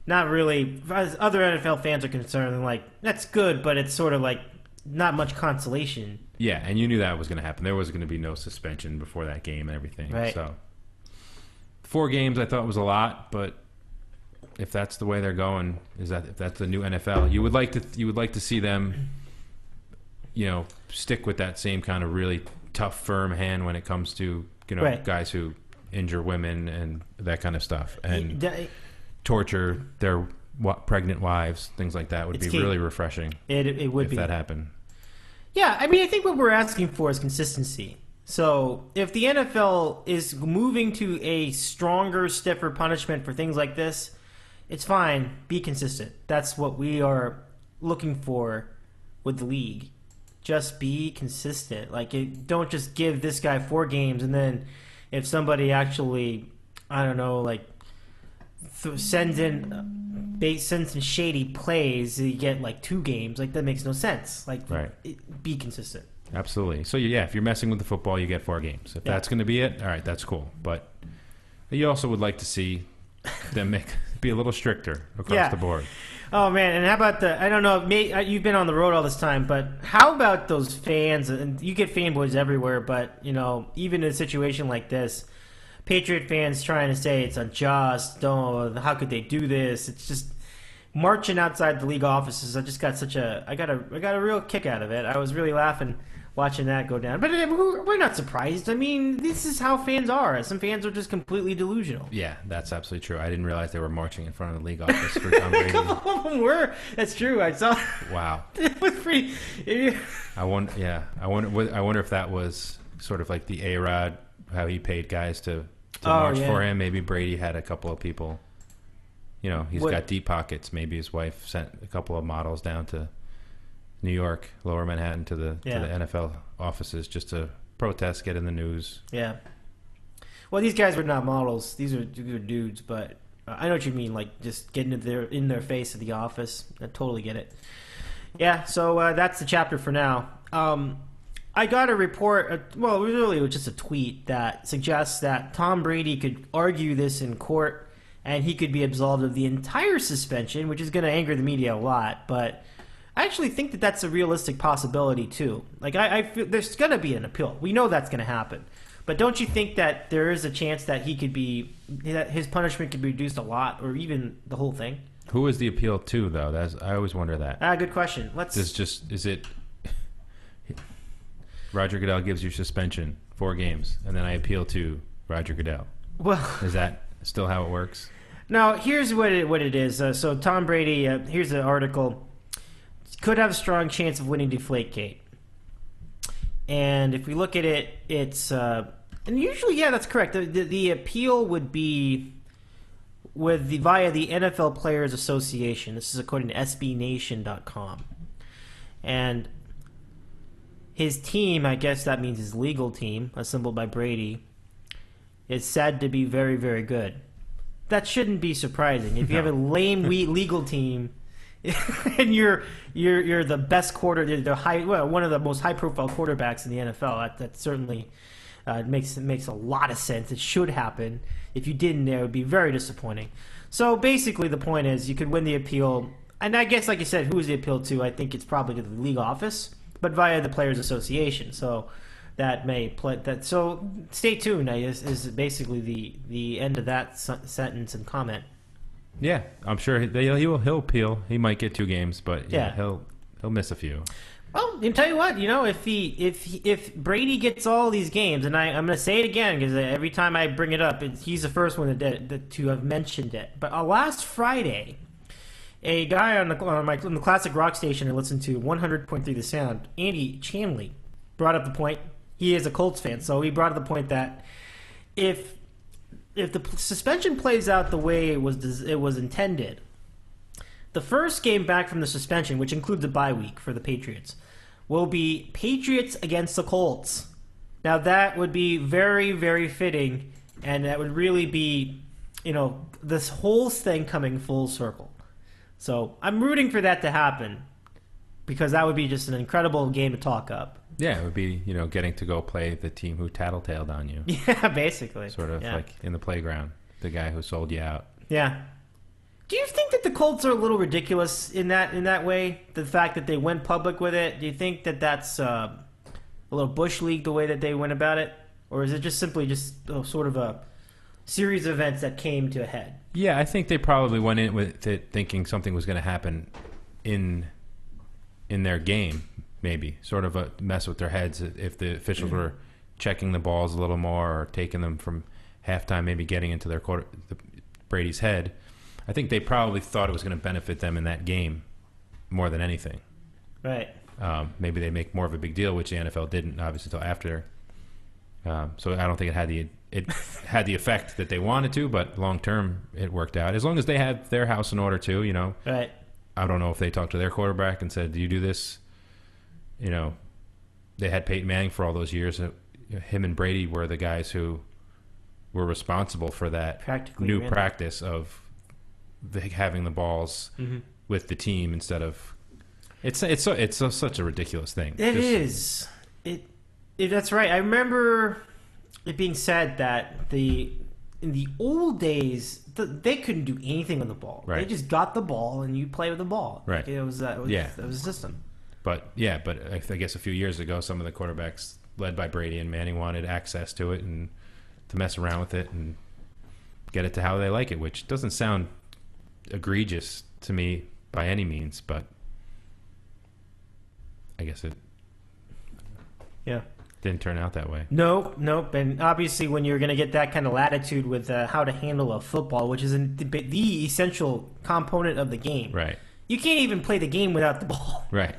not really. As other NFL fans are concerned, they're like, that's good, but it's sort of like not much consolation. Yeah, and you knew that was going to happen. There was going to be no suspension before that game and everything. Right. So 4 games I thought was a lot, but if that's the way they're going, if that's the new NFL, you would like to see them, stick with that same kind of really tough, firm hand when it comes to guys who injure women and that kind of stuff, and torture their pregnant wives, things like that would be really refreshing. It would be if that happened. Yeah, I mean, I think what we're asking for is consistency. So if the NFL is moving to a stronger, stiffer punishment for things like this, it's fine. Be consistent. That's what we are looking for with the league. Just be consistent. Don't just give this guy 4 games, and then if somebody actually, I don't know, sends in shady plays, you get 2 games. That makes no sense. Right. Be consistent. Absolutely. So yeah, if you're messing with the football, you get 4 games. If that's going to be it, all right, that's cool. But you also would like to see them be a little stricter across the board. Oh man, and how about I don't know, you've been on the road all this time, but how about those fans? And you get fanboys everywhere, but even in a situation like this, Patriot fans trying to say it's unjust. How could they do this? It's just marching outside the league offices. I just got I got a real kick out of it. I was really laughing watching that go down. But we're not surprised. I mean, this is how fans are. Some fans are just completely delusional. Yeah, that's absolutely true. I didn't realize they were marching in front of the league office for Tom Brady. A couple of them were. That's true. I saw. Wow. It was pretty. I wonder if that was sort of like the A-Rod, how he paid guys to march for him. Maybe Brady had a couple of people. He's got deep pockets. Maybe his wife sent a couple of models down to New York, Lower Manhattan, to the NFL offices just to protest, get in the news. Yeah. Well, these guys were not models; these are dudes. But I know what you mean. Just getting in their face at the office. I totally get it. Yeah. So that's the chapter for now. I got a report. Really, it was just a tweet that suggests that Tom Brady could argue this in court, and he could be absolved of the entire suspension, which is going to anger the media a lot, but I actually think that that's a realistic possibility too. I feel there's going to be an appeal. We know that's going to happen. But don't you think that there is a chance that that his punishment could be reduced a lot, or even the whole thing? Who is the appeal to, though? I always wonder that. Good question. Is it Roger Goodell gives you suspension 4 games, and then I appeal to Roger Goodell. Well, Is that still how it works? no, here's what it is. So Tom Brady, here's the article, could have a strong chance of winning Deflategate. And if we look at it, it's... and usually, yeah, that's correct. The appeal would be via the NFL Players Association. This is according to SBNation.com. And his team, I guess that means his legal team, assembled by Brady, is said to be very, very good. That shouldn't be surprising. If you have a lame legal team and you're the best one of the most high-profile quarterbacks in the NFL, that certainly makes a lot of sense. It should happen. If you didn't, it would be very disappointing. So basically, the point is you could win the appeal, and I guess, like you said, who is the appeal to? I think it's probably to the league office, but via the Players Association. So that may play that. So stay tuned. I guess is basically the end of that sentence and comment. Yeah, I'm sure he'll appeal. He might get 2 games, but yeah, he'll miss a few. Well, I can tell you what, if Brady gets all these games, and I'm going to say it again because every time I bring it up, he's the first one to have mentioned it. But last Friday, a guy on the classic rock station I listened to, 100.3 The Sound, Andy Chanley, brought up the point. He is a Colts fan, so he brought up the point that if the suspension plays out the way it was intended, the first game back from the suspension, which includes a bye week for the Patriots, will be Patriots against the Colts. Now that would be very, very fitting, and that would really be, this whole thing coming full circle. So I'm rooting for that to happen because that would be just an incredible game to talk up. Yeah, it would be, getting to go play the team who tattletaled on you. Yeah, basically. Sort of like in the playground, the guy who sold you out. Yeah. Do you think that the Colts are a little ridiculous in that way? The fact that they went public with it? Do you think that that's a little Bush League the way that they went about it? Or is it just simply sort of a series of events that came to a head? Yeah, I think they probably went in with it thinking something was going to happen in their game, maybe. Sort of a mess with their heads if the officials were checking the balls a little more or taking them from halftime, maybe getting into Brady's head. I think they probably thought it was going to benefit them in that game more than anything. Right. Maybe they make more of a big deal, which the NFL didn't, obviously, until after. So I don't think it had the effect that they wanted to, but long term it worked out. As long as they had their house in order too, Right. I don't know if they talked to their quarterback and said, "Do you do this?" They had Peyton Manning for all those years. Him and Brady were the guys who were responsible for that practice of having the balls with the team instead of. It's such a ridiculous thing. It is. That's right. I remember it being said that in the old days they couldn't do anything with the ball. Right. They just got the ball and you play with the ball. Right. It was a system. But I guess a few years ago, some of the quarterbacks led by Brady and Manning wanted access to it and to mess around with it and get it to how they like it, which doesn't sound egregious to me by any means, but I guess it didn't turn out that way. Nope. And obviously when you're going to get that kind of latitude with how to handle a football, which is the essential component of the game. Right. You can't even play the game without the ball. Right.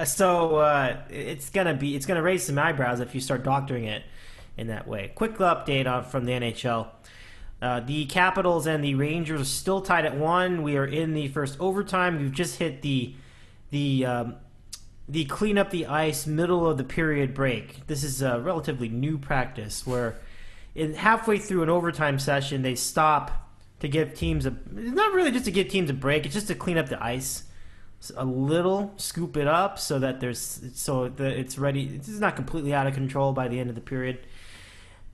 So it's gonna raise some eyebrows if you start doctoring it in that way. Quick update from the NHL. The Capitals and the Rangers are still tied at 1. We are in the first overtime. We've just hit the clean up the ice middle of the period break. This is a relatively new practice where halfway through an overtime session they stop to give teams not really just to give teams a break. It's just to clean up the ice a little, scoop it up so that it's ready. It's not completely out of control by the end of the period.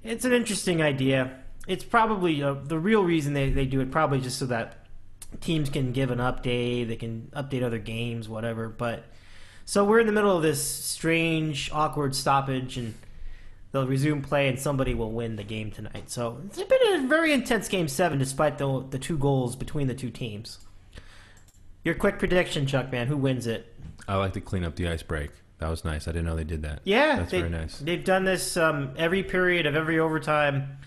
It's an interesting idea. It's probably the real reason they do it, probably just so that teams can give an update. They can update other games, whatever. But so we're in the middle of this strange, awkward stoppage, and they'll resume play, and somebody will win the game tonight. So it's been a very intense Game 7, despite the 2 goals between the 2 teams. Your quick prediction, Chuck, man. Who wins it? I like to clean up the ice break. That was nice. I didn't know they did that. Yeah. That's very nice. They've done this every period of every overtime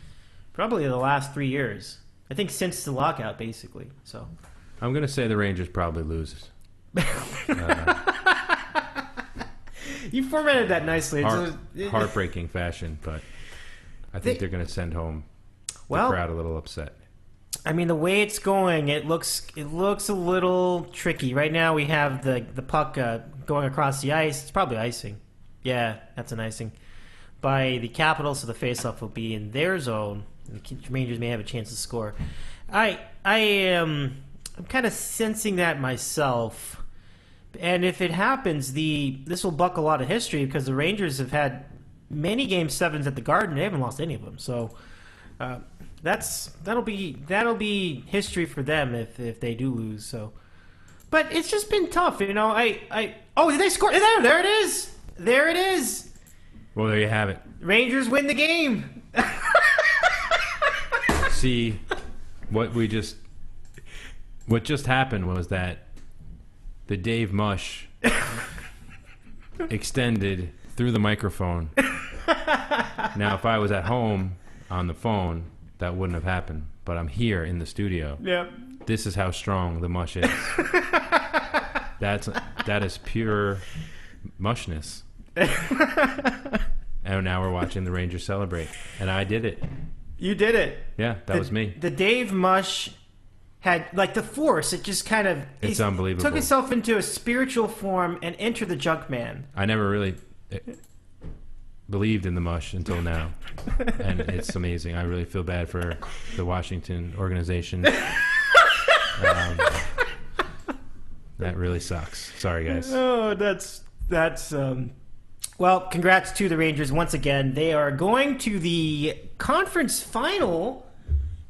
Probably the last 3 years. I think since the lockout, basically. So I'm going to say the Rangers probably lose. You formatted that nicely. Heartbreaking fashion, but I think they're going to send home the crowd a little upset. I mean, the way it's going, it looks a little tricky. Right now, we have the puck going across the ice. It's probably icing. Yeah, that's an icing. By the Capitals, so the faceoff will be in their zone. The Rangers may have a chance to score. I'm kind of sensing that myself. And if it happens, this will buck a lot of history because the Rangers have had many Game 7s at the Garden. They haven't lost any of them. So that'll be history for them if they do lose. So, but it's just been tough, you know. Did they score? There it is. There it is. Well, there you have it. Rangers win the game. See, what just happened was that the Dave Mush extended through the microphone. Now, if I was at home on the phone, that wouldn't have happened. But I'm here in the studio. Yep. This is how strong the mush is. That is pure mushness. And now we're watching the Rangers celebrate. And I did it. You did it. Yeah, that was me. The Dave Mush had, like, the force. It just kind of... It's unbelievable. Took itself into a spiritual form and entered the junk man. I never really believed in the mush until now. And it's amazing. I really feel bad for the Washington organization. That really sucks. Sorry, guys. Oh, that's well, congrats to the Rangers once again. They are going to the conference final,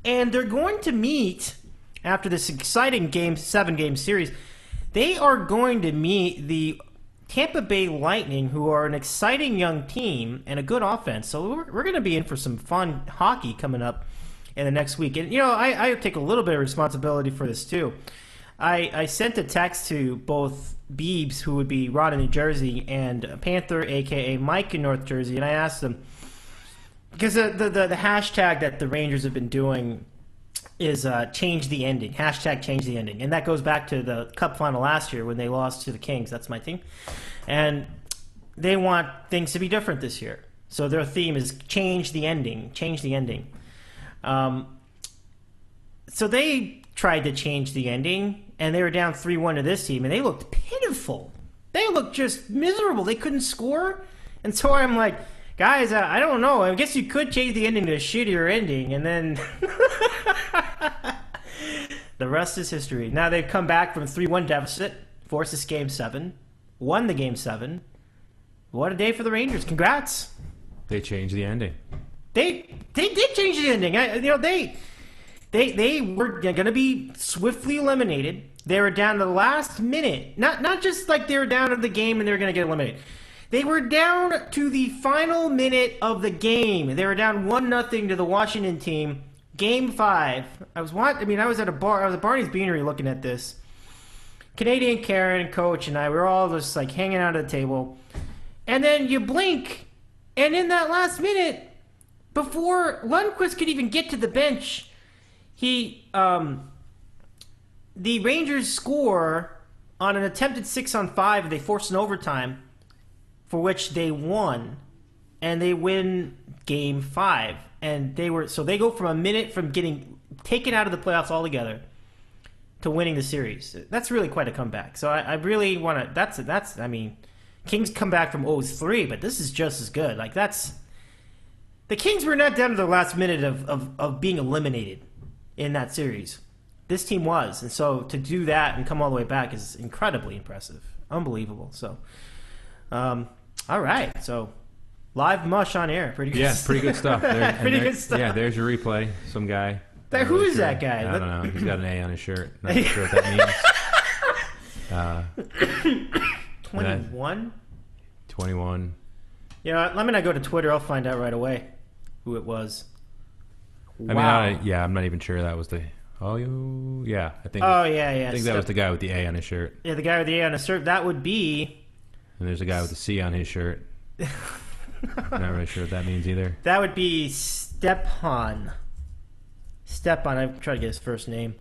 and they're going to meet, after this exciting 7-game series, they are going to meet the Tampa Bay Lightning, who are an exciting young team and a good offense. So we're going to be in for some fun hockey coming up in the next week. And, you know, I take a little bit of responsibility for this, too. I sent a text to both Beebs, who would be Rod in New Jersey, and Panther, a.k.a. Mike in North Jersey, and I asked them, because the hashtag that the Rangers have been doing is change the ending, hashtag change the ending, and that goes back to the Cup final last year when they lost to the Kings. That's my team. And they want things to be different this year. So their theme is change the ending, change the ending. So they tried to change the ending, and they were down 3-1 to this team, and they looked pitiful. They looked just miserable. They couldn't score. And so I'm like, guys, I don't know. I guess you could change the ending to a shittier ending, and then the rest is history. Now they've come back from a 3-1 deficit, forced this Game 7, won the Game 7. What a day for the Rangers. Congrats. They changed the ending. They did change the ending. They were going to be swiftly eliminated. They were down to the last minute. Not just like they were down to the game and they were going to get eliminated. They were down to the final minute of the game. They were down 1-0 to the Washington team. Game 5. I was at a bar. I was at Barney's Beanery looking at this. Canadian Karen, Coach, and I, we were all just like hanging out at the table. And then you blink, and in that last minute, before Lundqvist could even get to the bench, the Rangers score on an attempted 6-on-5, and they force an overtime, for which they won, and they win Game 5. And they go from a minute from getting taken out of the playoffs altogether to winning the series. That's really quite a comeback. So I really want to. Kings come back from 0-3, but this is just as good. The Kings were not down to the last minute of being eliminated in that series. This team was, and so to do that and come all the way back is incredibly impressive, unbelievable. So, all right, so live mush on air, pretty good. Yeah, pretty good stuff. Good stuff. Yeah, there's your replay. Some guy. Who is that guy? I don't know. He's got an A on his shirt. Not sure what that means. 21. 21. Yeah, let me not go to Twitter. I'll find out right away who it was. Wow. I'm not even sure that was the. Oh, yeah. I think. Oh, yeah. I think that was the guy with the A on his shirt. Yeah, the guy with the A on his shirt. That would be. And there's a guy with the C on his shirt. I'm not really sure what that means either. That would be Stepan. Stepan. I try to get his first name.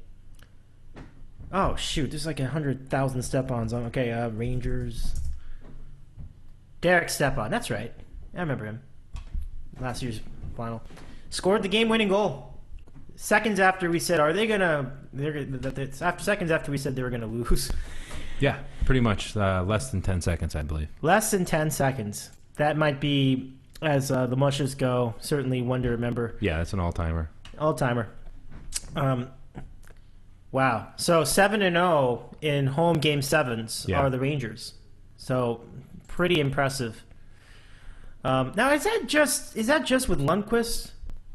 Oh shoot, there's like 100,000 Stepans on. Okay, Rangers. Derek Stepan. That's right. I remember him. Last year's final. Scored the game-winning goal. Seconds after we said, seconds after we said they were gonna lose. Yeah, pretty much less than 10 seconds, I believe. Less than 10 seconds. That might be, as the Mushes go, certainly one to remember. Yeah, that's an all-timer. All-timer. Wow. So 7-0 in home game sevens are the Rangers. So pretty impressive. Now, is that just with Lundqvist,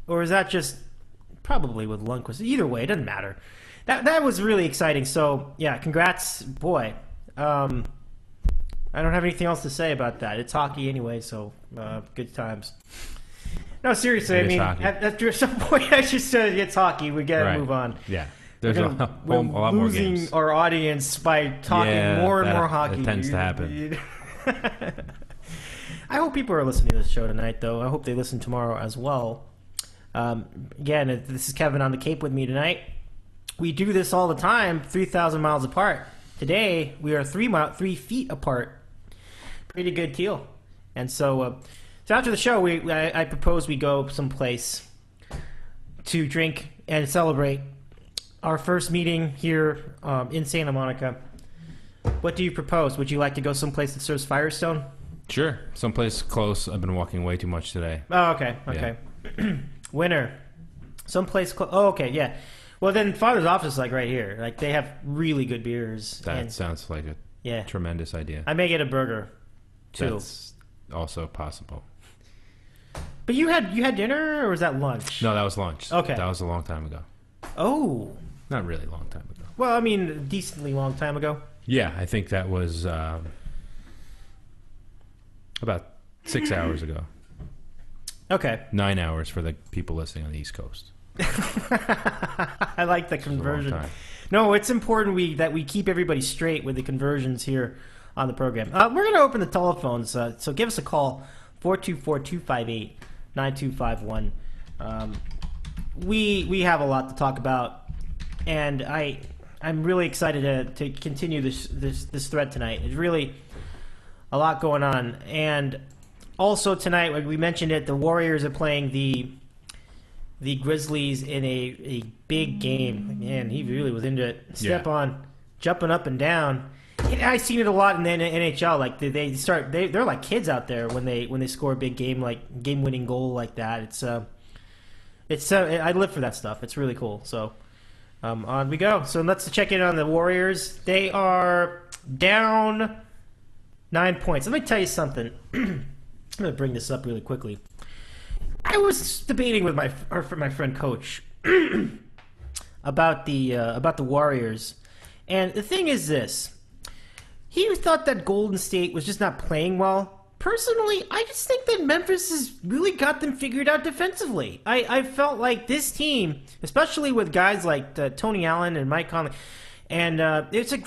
or is that just probably with Lundqvist? Either way, it doesn't matter. That was really exciting. So yeah, congrats, boy. I don't have anything else to say about that. It's hockey anyway, so good times. No, seriously, I mean, after some point, I just said it's hockey. We gotta move on. Yeah, there's we're a lot more games. Losing our audience by talking more and more hockey. It tends to happen. I hope people are listening to this show tonight, though. I hope they listen tomorrow as well. Again, this is Kevin on the Cape with me tonight. We do this all the time, 3,000 miles apart. Today, we are 3 feet apart. Pretty good deal. And so after the show, I propose we go someplace to drink and celebrate our first meeting here in Santa Monica. What do you propose? Would you like to go someplace that serves Firestone? Sure. Someplace close. I've been walking way too much today. Oh, okay. Okay. Yeah. Winner. Someplace close. Oh, okay. Yeah. Well, then Father's Office is like right here. Like they have really good beers. That sounds like a tremendous idea. I may get a burger, too. That's also possible. But you had dinner, or was that lunch? No, that was lunch. Okay. That was a long time ago. Oh. Not really a long time ago. Well, I mean, a decently long time ago. Yeah, I think that was about 6 hours ago. Okay. 9 hours for the people listening on the East Coast. I like the conversion. No, it's important that we keep everybody straight with the conversions here on the program. We're going to open the telephones, so give us a call, 424-258-9251. We have a lot to talk about, and I'm really excited to continue this thread tonight. It's really a lot going on. And also tonight, like we mentioned it, the Warriors are playing the Grizzlies in a big game. Man, he really was into it. Stepan jumping up and down. I've seen it a lot in the NHL. Like they're like kids out there when they score a big game, like game-winning goal like that. I live for that stuff. It's really cool. So on we go. So let's check in on the Warriors. They are down 9 points. Let me tell you something. I'm going to bring this up really quickly. I was debating with my friend Coach about the Warriors, and the thing is this: he thought that Golden State was just not playing well. Personally, I just think that Memphis has really got them figured out defensively. I felt like this team, especially with guys like Tony Allen and Mike Conley, and it's a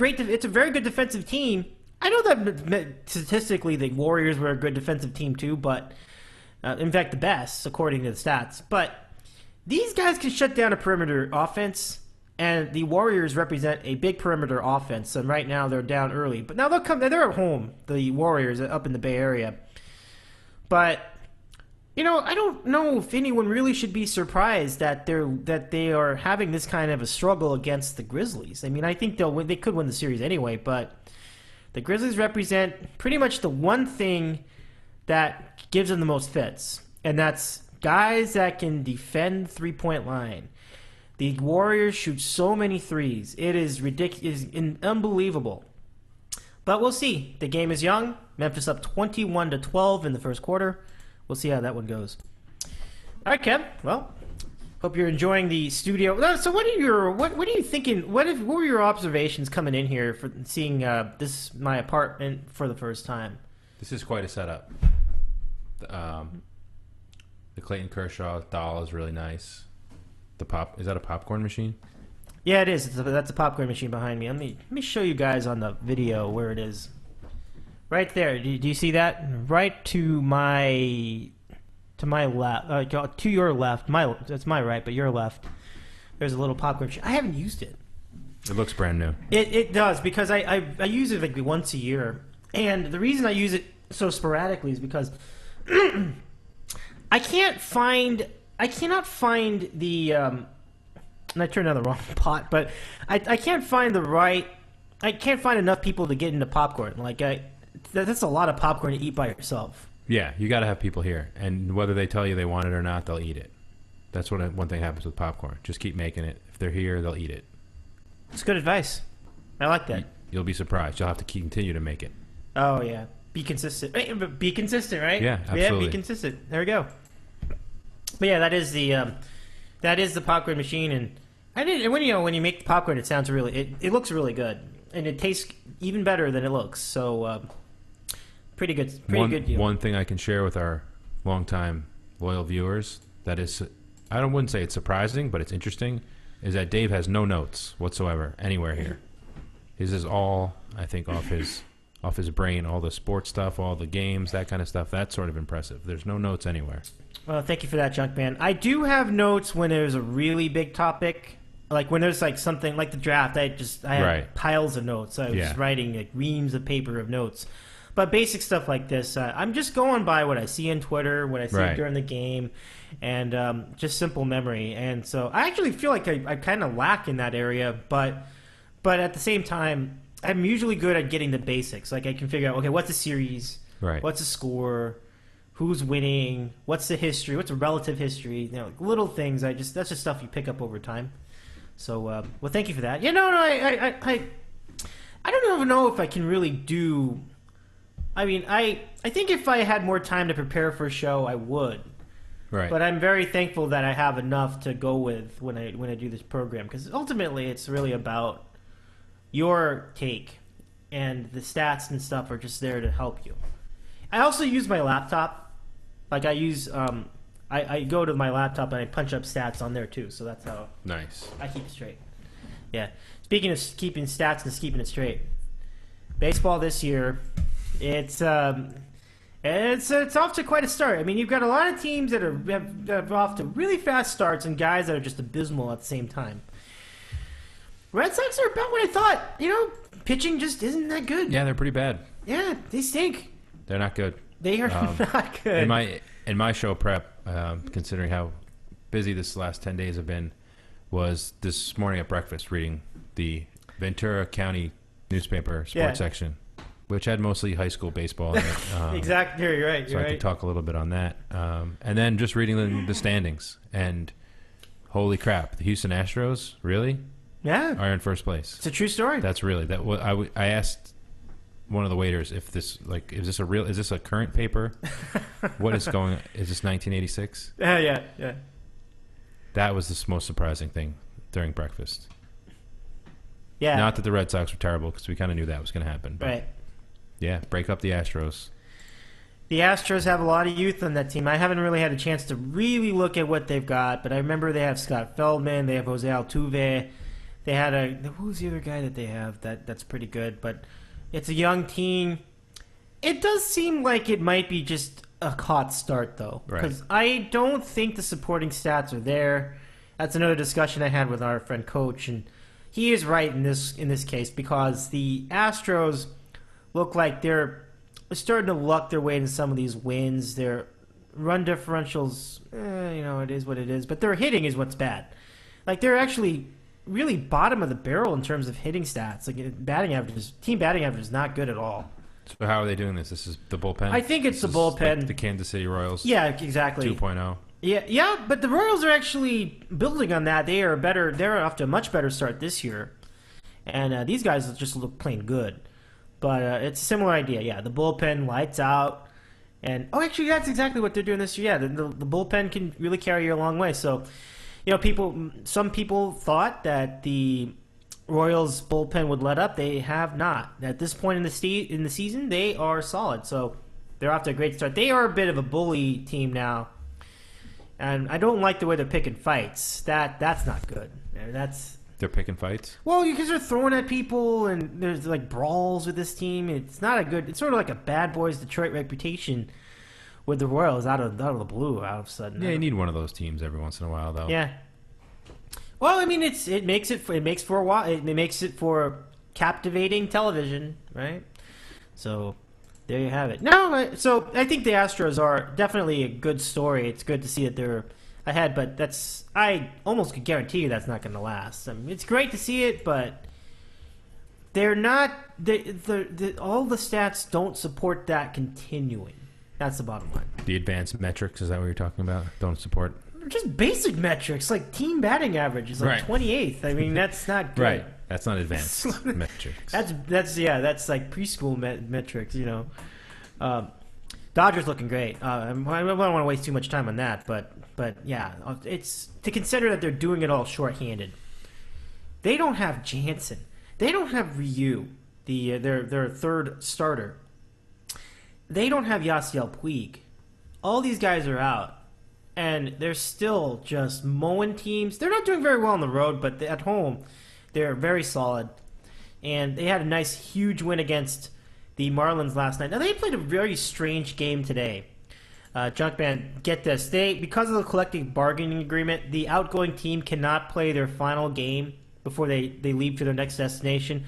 very good defensive team. I know that statistically the Warriors were a good defensive team too, but in fact the best according to the stats. But these guys can shut down a perimeter offense, and the Warriors represent a big perimeter offense. And right now they're down early, but now they're at home. The Warriors up in the Bay Area, but I don't know if anyone really should be surprised that they are having this kind of a struggle against the Grizzlies. I mean, I think they could win the series anyway, but the Grizzlies represent pretty much the one thing that gives them the most fits, and that's guys that can defend three-point line. The Warriors shoot so many threes. It is ridiculous, unbelievable. But we'll see. The game is young. Memphis up 21-12 in the first quarter. We'll see how that one goes. All right, Kev. Well, hope you're enjoying the studio. So, what are you thinking? What were your observations coming in here for seeing my apartment for the first time? This is quite a setup. The Clayton Kershaw doll is really nice. Is that a popcorn machine? Yeah, it is. That's a popcorn machine behind me. Let me show you guys on the video where it is. Right there. Do you see that? Right to my left. To your left. That's my right, but your left. There's a little popcorn machine. I haven't used it. It looks brand new. It does, because I use it like once a year. And the reason I use it so sporadically is because I cannot find the and I turned on the wrong pot, but I can't find enough people to get into popcorn. Like that's a lot of popcorn to eat by yourself. Yeah, you got to have people here, and whether they tell you they want it or not, they'll eat it. That's one thing happens with popcorn. Just keep making it. If they're here, they'll eat it. It's good advice. I like that. You'll be surprised. You'll have to continue to make it. Oh yeah, be consistent. Be consistent, right? Yeah, absolutely. Yeah, be consistent. There we go. But yeah, that is the popcorn machine, and when you make the popcorn, it sounds it looks really good, and it tastes even better than it looks. So pretty good. Good deal. One thing I can share with our longtime loyal viewers that is, I wouldn't say it's surprising, but it's interesting, is that Dave has no notes whatsoever anywhere here. His is all, I think, off his brain, all the sports stuff, all the games, that kind of stuff. That's sort of impressive. There's no notes anywhere. Well, thank you for that, Junkman. I do have notes when there's a really big topic, like when there's like something like the draft. I have piles of notes. I was just writing like reams of paper of notes. But basic stuff like this, I'm just going by what I see on Twitter, what I see during the game, and just simple memory. And so I actually feel like I kind of lack in that area, but at the same time, I'm usually good at getting the basics. Like I can figure out, okay, what's the series? Right. What's the score? Who's winning? What's the history? What's the relative history? Little things. That's just stuff you pick up over time. So, well, thank you for that. I don't even know if I can really do. I mean, I think if I had more time to prepare for a show, I would. Right. But I'm very thankful that I have enough to go with when I do this program, because ultimately it's really about your take, and the stats and stuff are just there to help you. I also use my laptop. Like I use, I go to my laptop and I punch up stats on there too. So that's how nice. I keep it straight. Yeah. Speaking of keeping stats and keeping it straight, baseball this year, it's off to quite a start. I mean, you've got a lot of teams that have off to really fast starts and guys that are just abysmal at the same time. Red Sox are about what I thought. Pitching just isn't that good. Yeah, they're pretty bad. Yeah, they stink. They're not good. They are not good. In my show prep, considering how busy this last 10 days have been, was this morning at breakfast reading the Ventura County newspaper sports section, which had mostly high school baseball in it. Exactly. You're right. So I could talk a little bit on that. And then just reading the standings. And holy crap, the Houston Astros, really? Yeah. Are in first place. It's a true story. That's really that. I asked one of the waiters if this is this a current paper? What is going on? Is this 1986? Yeah. That was the most surprising thing during breakfast. Yeah. Not that the Red Sox were terrible, because we kind of knew that was going to happen. But right. Yeah, break up the Astros. The Astros have a lot of youth on that team. I haven't really had a chance to really look at what they've got, but I remember they have Scott Feldman, they have Jose Altuve. They had who's the other guy that they have that's pretty good, but it's a young team. It does seem like it might be just a hot start, though, because I don't think the supporting stats are there. That's another discussion I had with our friend Coach, and he is right in this case, because the Astros look like they're starting to luck their way into some of these wins. Their run differentials, it is what it is, but their hitting is what's bad. Like, they're actually really bottom of the barrel in terms of hitting stats. Like, team batting average is not good at all. So how are they doing this? This is the bullpen? I think it's the bullpen. Like the Kansas City Royals. Yeah, exactly. 2.0. Yeah, but the Royals are actually building on that. They are better. They're off to a much better start this year, and these guys just look plain good. But it's a similar idea. Yeah, the bullpen lights out, and actually, that's exactly what they're doing this year. Yeah, the bullpen can really carry you a long way. So, some people thought that the Royals bullpen would let up. They have not. At this point in the season, they are solid. So they're off to a great start. They are a bit of a bully team now, and I don't like the way they're picking fights. That's not good. They're picking fights? Well, because they're throwing at people, and there's like brawls with this team. It's not a good. It's sort of like a bad boys Detroit reputation with the Royals out of the blue, all of a sudden. Yeah, you need one of those teams every once in a while, though. Yeah. Well, I mean, it makes it for captivating television, right? So there you have it. No, so I think the Astros are definitely a good story. It's good to see that they're ahead, but I almost could guarantee you that's not going to last. I mean, it's great to see it, but they're not. All the stats don't support that continuing. That's the bottom line. The advanced metrics, is that what you're talking about? Don't support? Just basic metrics, like team batting average is like 28th. I mean, that's not good. Right. That's not advanced metrics. That's like preschool metrics, you know. Dodgers looking great. I don't want to waste too much time on that, but yeah, it's to consider that they're doing it all shorthanded. They don't have Jansen. They don't have Ryu, their third starter. They don't have Yasiel Puig. All these guys are out. And they're still just mowing teams. They're not doing very well on the road, but at home, they're very solid. And they had a nice, huge win against the Marlins last night. Now, they played a very strange game today. Junkman, get this. Because of the collective bargaining agreement, the outgoing team cannot play their final game before they leave to their next destination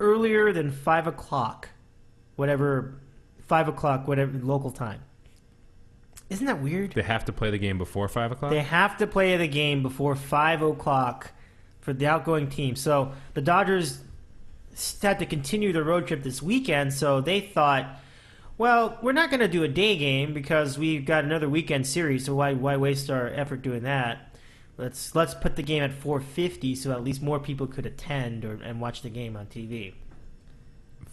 earlier than 5 o'clock, whatever local time. Isn't that weird? They have to play the game before 5 o'clock? They have to play the game before 5 o'clock for the outgoing team. So the Dodgers had to continue the road trip this weekend, so they thought, well, we're not going to do a day game because we've got another weekend series, so why waste our effort doing that? Let's put the game at 4:50 so at least more people could attend and watch the game on TV.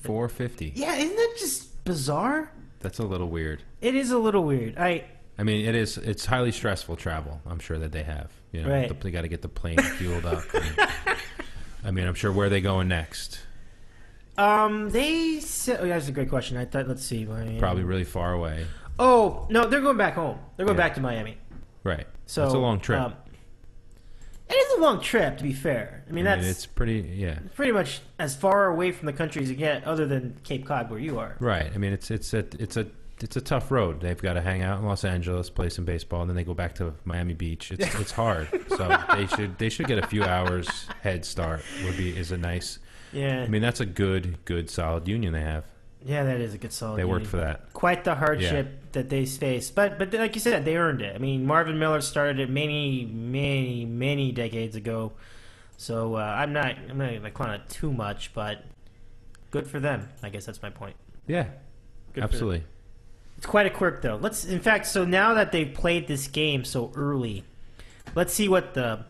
4:50? Yeah, isn't that just bizarre? That's a little weird. It is a little weird. I mean, it is. It's highly stressful travel. I'm sure that they have. You know, right. They got to get the plane fueled up. I mean, I'm sure where are they going next? They said. Oh, that's a great question. I thought. Let's see. Probably really far away. Oh no, they're going back home. They're going back to Miami. Right. So it's a long trip. It is a long trip, to be fair. I mean, it's pretty much as far away from the country as you get, other than Cape Cod, where you are. Right. I mean, it's a tough road. They've got to hang out in Los Angeles, play some baseball, and then they go back to Miami Beach. It's hard. So they should get a few hours head start. Is a nice. Yeah. I mean, that's a good solid union they have. Yeah, that is a good solid. They union. worked for that. Quite the hardship that they faced, but like you said, they earned it. I mean, Marvin Miller started it many decades ago, so I'm not gonna clown it too much, but good for them. I guess that's my point. Yeah, good absolutely. It's quite a quirk, though. So now that they've played this game so early, let's see what the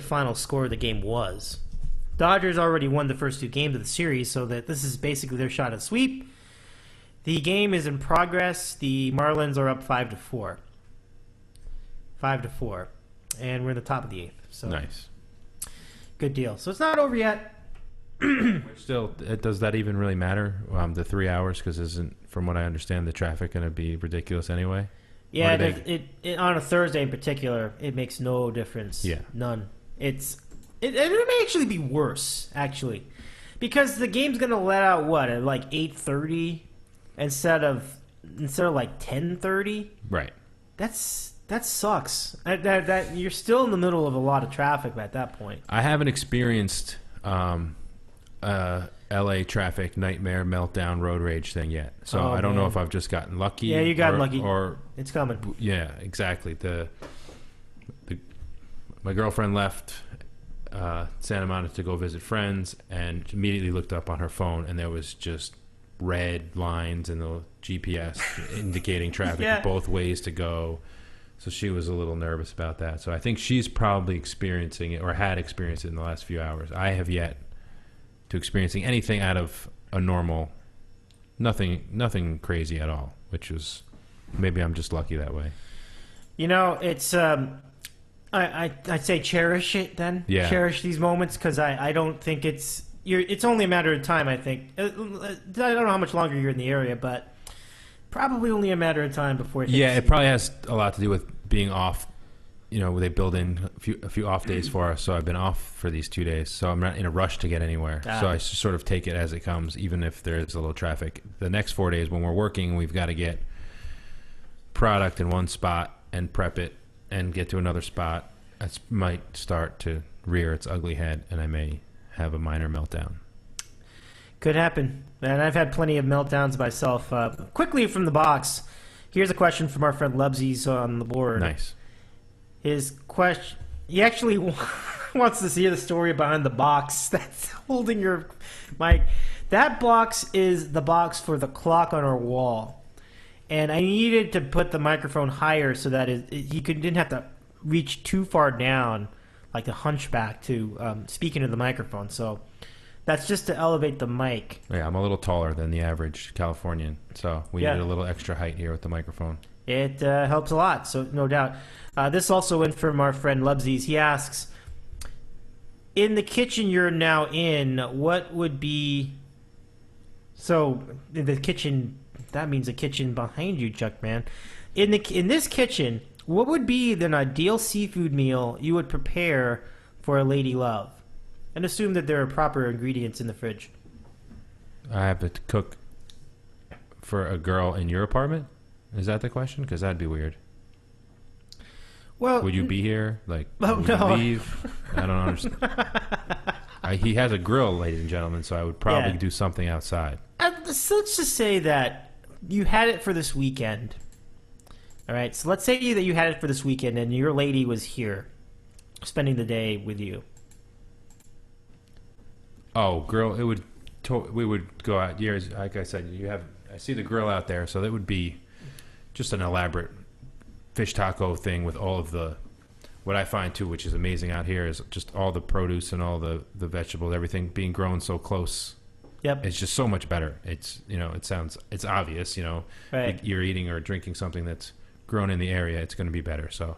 final score of the game was. Dodgers already won the first two games of the series, so that this is basically their shot at sweep. The game is in progress. The Marlins are up 5-4. 5-4. And we're in the top of the eighth. So nice. Good deal. So it's not over yet. Still, does that even really matter? The 3 hours, because isn't, from what I understand, the traffic going to be ridiculous anyway? Yeah, it on a Thursday in particular, it makes no difference. Yeah, none. It may actually be worse, actually, because the game's going to let out at like 8:30 instead of like 10:30. Right. That sucks. That you're still in the middle of a lot of traffic at that point. I haven't experienced LA traffic nightmare meltdown road rage thing yet, so I don't know if I've just gotten lucky. Yeah, you got lucky, or it's coming. Yeah, exactly. My girlfriend left Santa Monica to go visit friends, and immediately looked up on her phone, and there was just red lines in the GPS indicating traffic both ways to go. So she was a little nervous about that. So I think she's probably experiencing it, or had experienced it in the last few hours. I have yet to experiencing anything out of a normal, nothing crazy at all, which was, maybe I'm just lucky that way. You know, it's I'd say cherish it then. Yeah. Cherish these moments, because I don't think it's only a matter of time, I think. I don't know how much longer you're in the area, but probably only a matter of time before it hits. Yeah, it probably has a lot to do with being off. You know, they build in a few off days for us, so I've been off for these 2 days, so I'm not in a rush to get anywhere. So I sort of take it as it comes, even if there's a little traffic. The next 4 days when we're working, we've got to get product in one spot and prep it and get to another spot. That might start to rear its ugly head, and I may have a minor meltdown. Could happen. And I've had plenty of meltdowns myself. Quickly from the box, here's a question from our friend Lubsies on the board. Nice. His question, he actually wants to see the story behind the box that's holding your mic. That box is the box for the clock on our wall. And I needed to put the microphone higher so that didn't have to reach too far down, like the hunchback, to speak into the microphone. So that's just to elevate the mic. Yeah, I'm a little taller than the average Californian, so we need a little extra height here with the microphone. It helps a lot, so no doubt. This also went from our friend Lubsies. He asks, in the kitchen you're now in, what would be... So, the kitchen, that means the kitchen behind you, Chuck, man. In this kitchen, what would be an ideal seafood meal you would prepare for a lady love? And assume that there are proper ingredients in the fridge. I have to cook for a girl in your apartment? Is that the question? Because that'd be weird. Well, would you be here? Like, would you leave? I don't understand. He has a grill, ladies and gentlemen, so I would probably do something outside. Let's just say that you had it for this weekend. All right, so let's say that you had it for this weekend and your lady was here spending the day with you. Oh, grill! We would go out. Years, like I said, I see the grill out there, so that would be just an elaborate fish taco thing with all of the. What I find too, which is amazing out here, is just all the produce and all the vegetables, everything being grown so close. Yep, it's just so much better. It's it's obvious, right. You're eating or drinking something that's grown in the area, it's going to be better. So,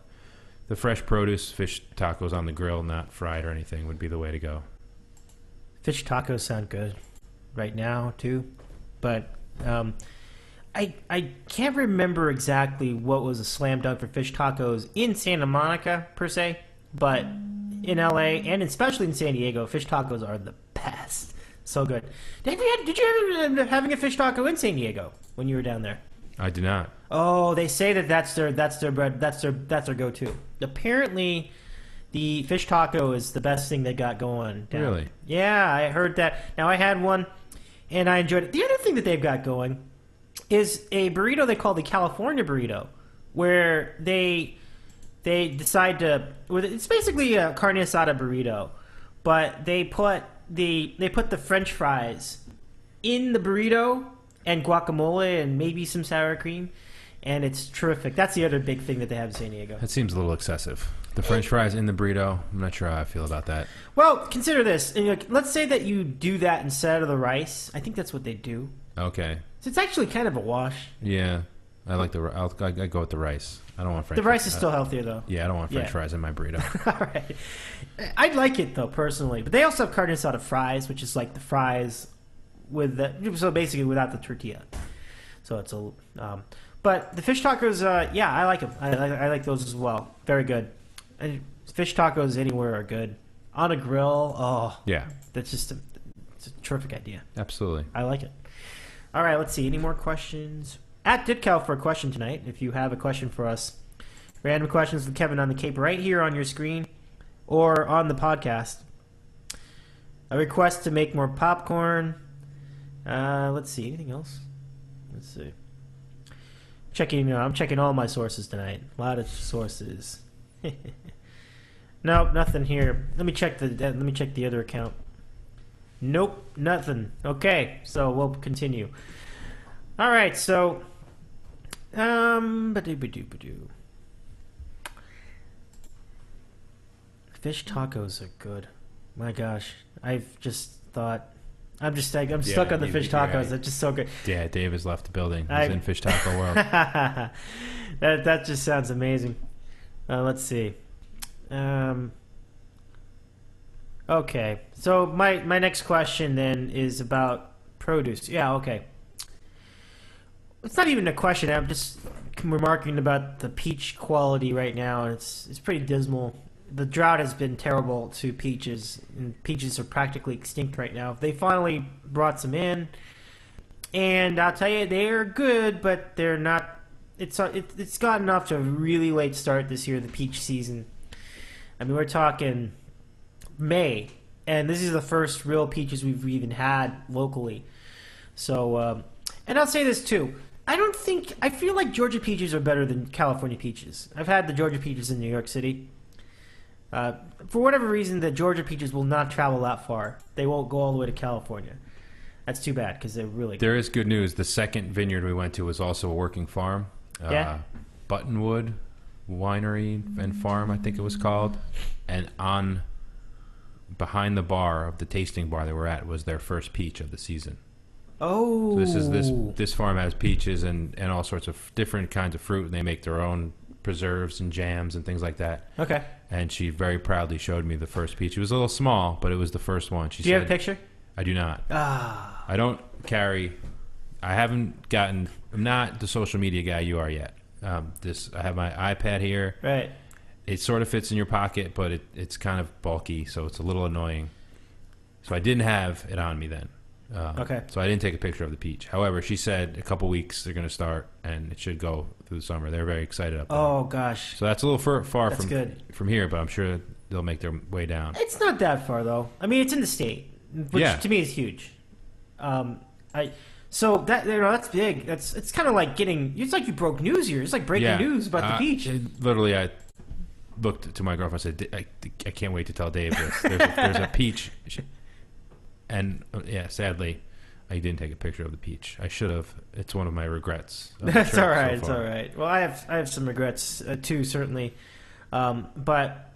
the fresh produce, fish tacos on the grill, not fried or anything, would be the way to go. Fish tacos sound good right now too, but I can't remember exactly what was a slam dunk for fish tacos in Santa Monica per se, but in LA and especially in San Diego, fish tacos are the best. So good. Did you ever end up having a fish taco in San Diego when you were down there? I did not. Oh, they say that's their bread. That's their go-to. Apparently, the fish taco is the best thing they got going. Really? Yeah, I heard that. Now, I had one, and I enjoyed it. The other thing that they've got going is a burrito they call the California burrito, where they decide to... It's basically a carne asada burrito, but they put the French fries in the burrito and guacamole and maybe some sour cream, and it's terrific. That's the other big thing that they have in San Diego. That seems a little excessive. The French fries in the burrito, I'm not sure how I feel about that. Well, consider this. Let's say that you do that instead of the rice. I think that's what they do. Okay. So it's actually kind of a wash. Yeah. I like I go with the rice. I don't want French fries. The rice is still healthier, though. Yeah, I don't want French fries in my burrito. All right. I'd like it, though, personally. But they also have carne asada fries, which is like the fries with so basically without the tortilla. So it's a... but the fish tacos, I like them. I like those as well. Very good. And fish tacos anywhere are good. On a grill, yeah, that's just it's a terrific idea. Absolutely. I like it. All right, let's see. Any more questions? At DITCOW for a question tonight, if you have a question for us. Random questions with Kevin on the Cape right here on your screen or on the podcast. A request to make more popcorn. Let's see. Anything else? Let's see. I'm checking all my sources tonight. A lot of sources. Nope, nothing here. Let me check the other account. Nope, nothing. Okay, so we'll continue. All right, so fish tacos are good. My gosh, I'm stuck on the fish tacos. Right. They're just so good. Yeah, Dave has left the building. He's in fish taco world. that just sounds amazing. Let's see. Okay, so my next question then is about produce. Yeah, okay. It's not even a question. I'm just remarking about the peach quality right now. It's pretty dismal. The drought has been terrible to peaches, and peaches are practically extinct right now. They finally brought some in, and I'll tell you, they're good, but they're not. It's gotten off to a really late start this year, the peach season. I mean, we're talking May, and this is the first real peaches we've even had locally. So, and I'll say this too. I feel like Georgia peaches are better than California peaches. I've had the Georgia peaches in New York City. For whatever reason, the Georgia peaches will not travel that far. They won't go all the way to California. That's too bad because they're really good. There is good news. The second vineyard we went to was also a working farm. Yeah. Buttonwood Winery and Farm, I think it was called. And behind the bar of the tasting bar they were at was their first peach of the season. Oh. So this farm has peaches and all sorts of different kinds of fruit, and they make their own preserves and jams and things like that. Okay. And she very proudly showed me the first peach. It was a little small, but it was the first one. She Do you have a picture? I do not. Ah. I don't carry. I haven't gotten. I'm not the social media guy you are yet. I have my iPad here. Right. It sort of fits in your pocket, but it's kind of bulky, so it's a little annoying. So I didn't have it on me then. Okay. So I didn't take a picture of the peach. However, she said a couple weeks they're going to start, and it should go through the summer. They're very excited up there. Oh gosh. So that's a little far That's good. from here, but I'm sure they'll make their way down. It's not that far though. I mean, it's in the state, which to me is huge. So that's big. It's kind of like getting. It's like you broke news here. It's like breaking news about the peach. Literally, I looked to my girlfriend and said, I can't wait to tell Dave this. There's a peach. And sadly, I didn't take a picture of the peach. I should have. It's one of my regrets. That's all right. It's all right. Well, I have some regrets too, certainly. But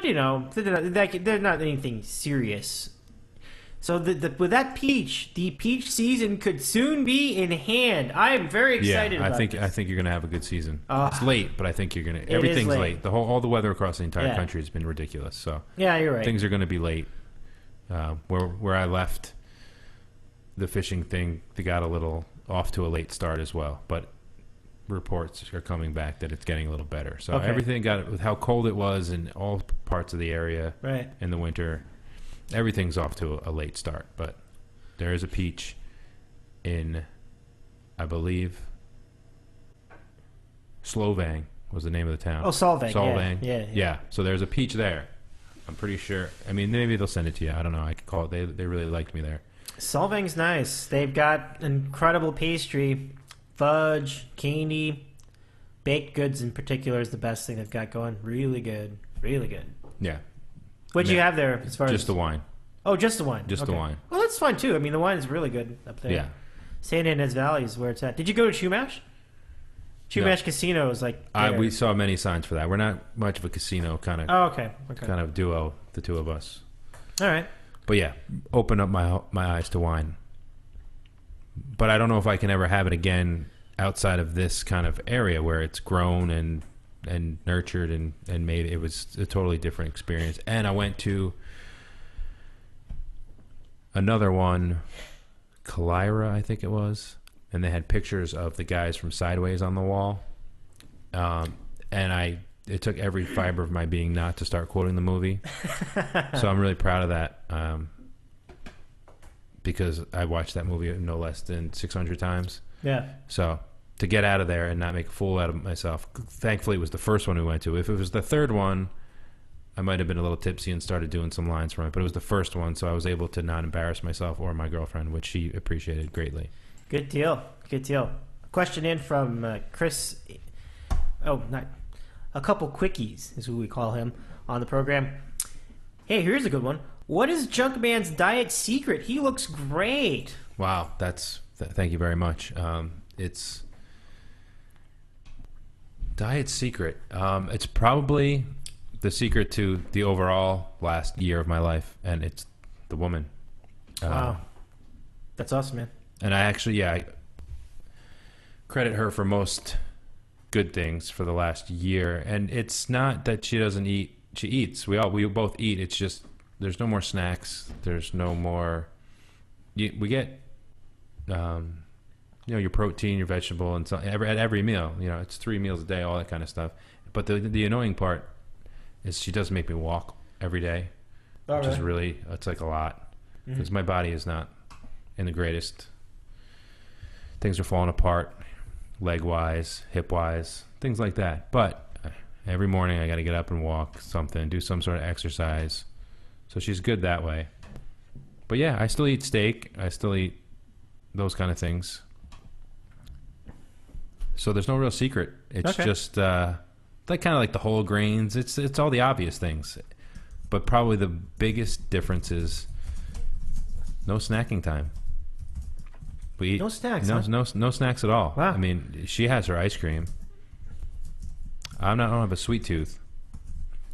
you know, they're not anything serious. So with that peach, the peach season could soon be in hand. I am very excited about this. I think you're gonna have a good season. It's late, but I think you're gonna. Everything's late. All the weather across the entire country has been ridiculous. So yeah, you're right. Things are gonna be late. Where I left the fishing thing, they got a little off to a late start as well. But reports are coming back that it's getting a little better. So everything got with how cold it was in all parts of the area in the winter. Everything's off to a late start, but there is a peach in, I believe, Slovang was the name of the town. Oh, Solvang. Solvang. Yeah. So there's a peach there. I'm pretty sure. I mean, maybe they'll send it to you. I don't know. I could call it. They really liked me there. Solvang's nice. They've got incredible pastry, fudge, candy, baked goods in particular is the best thing they've got going. Really good. Really good. Yeah. What'd you have there as far as... Just the wine. Oh, just the wine. Just the wine. Well, that's fine, too. I mean, the wine is really good up there. Yeah. Santa Ynez Valley is where it's at. Did you go to Chumash? Chumash Casino is like... we saw many signs for that. We're not much of a casino kind of... Oh, okay. Kind of duo, the two of us. All right. But yeah, open up my eyes to wine. But I don't know if I can ever have it again outside of this kind of area where it's grown and nurtured and made. It was a totally different experience. And I went to another one, Kalira, I think it was, and they had pictures of the guys from Sideways on the wall. And it took every fiber of my being not to start quoting the movie. So I'm really proud of that, because I watched that movie no less than 600 times. Yeah. So to get out of there and not make a fool out of myself. Thankfully, it was the first one we went to. If it was the third one, I might have been a little tipsy and started doing some lines from it. But it was the first one, so I was able to not embarrass myself or my girlfriend, which she appreciated greatly. Good deal. Good deal. Question in from Chris. Oh, not a couple quickies is who we call him on the program. Hey, here's a good one. What is Junkman's diet secret? He looks great. Wow, thank you very much. It's diet secret. It's probably the secret to the overall last year of my life, and it's the woman. Wow, that's awesome, man. And I credit her for most good things for the last year. And it's not that she doesn't eat. She eats. We both eat. It's just there's no more snacks. There's no more. We get, your protein, your vegetable, and so at every meal. It's 3 meals a day, all that kind of stuff. But the annoying part is she does make me walk every day, which is really, it's like a lot, because my body is not in the greatest. Things are falling apart, leg-wise, hip-wise, things like that. But every morning I got to get up and walk something, do some sort of exercise, So she's good that way. But yeah, I still eat steak. I still eat those kind of things. So there's no real secret. It's just like kind of like the whole grains. It's all the obvious things. But probably the biggest difference is no snacking time. We eat, no snacks. No snacks at all. Wow. I mean, she has her ice cream. I don't have a sweet tooth,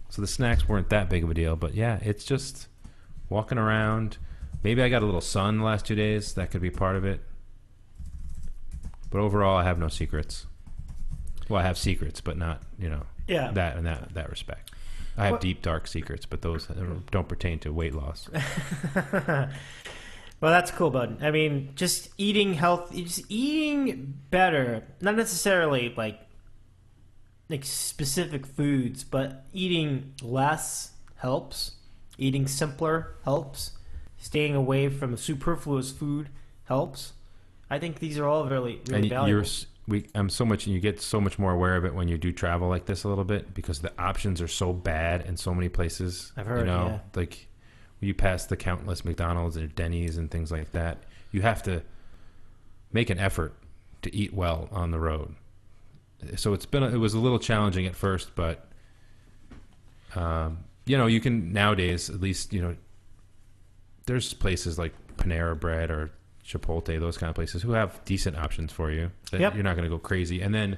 so the snacks weren't that big of a deal. But yeah, it's just walking around. Maybe I got a little sun the last 2 days. That could be part of it. But overall, I have no secrets. Well, I have secrets, but not that in that respect. I have deep, dark secrets, but those don't pertain to weight loss. Well, that's cool, bud. I mean, just eating healthy, just eating better. Not necessarily like specific foods, but eating less helps. Eating simpler helps. Staying away from superfluous food helps. I think these are all really valuable. You get so much more aware of it when you do travel like this a little bit, because the options are so bad in so many places. I've heard, like when you pass the countless McDonald's and Denny's and things like that, you have to make an effort to eat well on the road. So it was a little challenging at first, but you can nowadays at least there's places like Panera Bread or Chipotle, those kind of places who have decent options for you that you're not going to go crazy. And then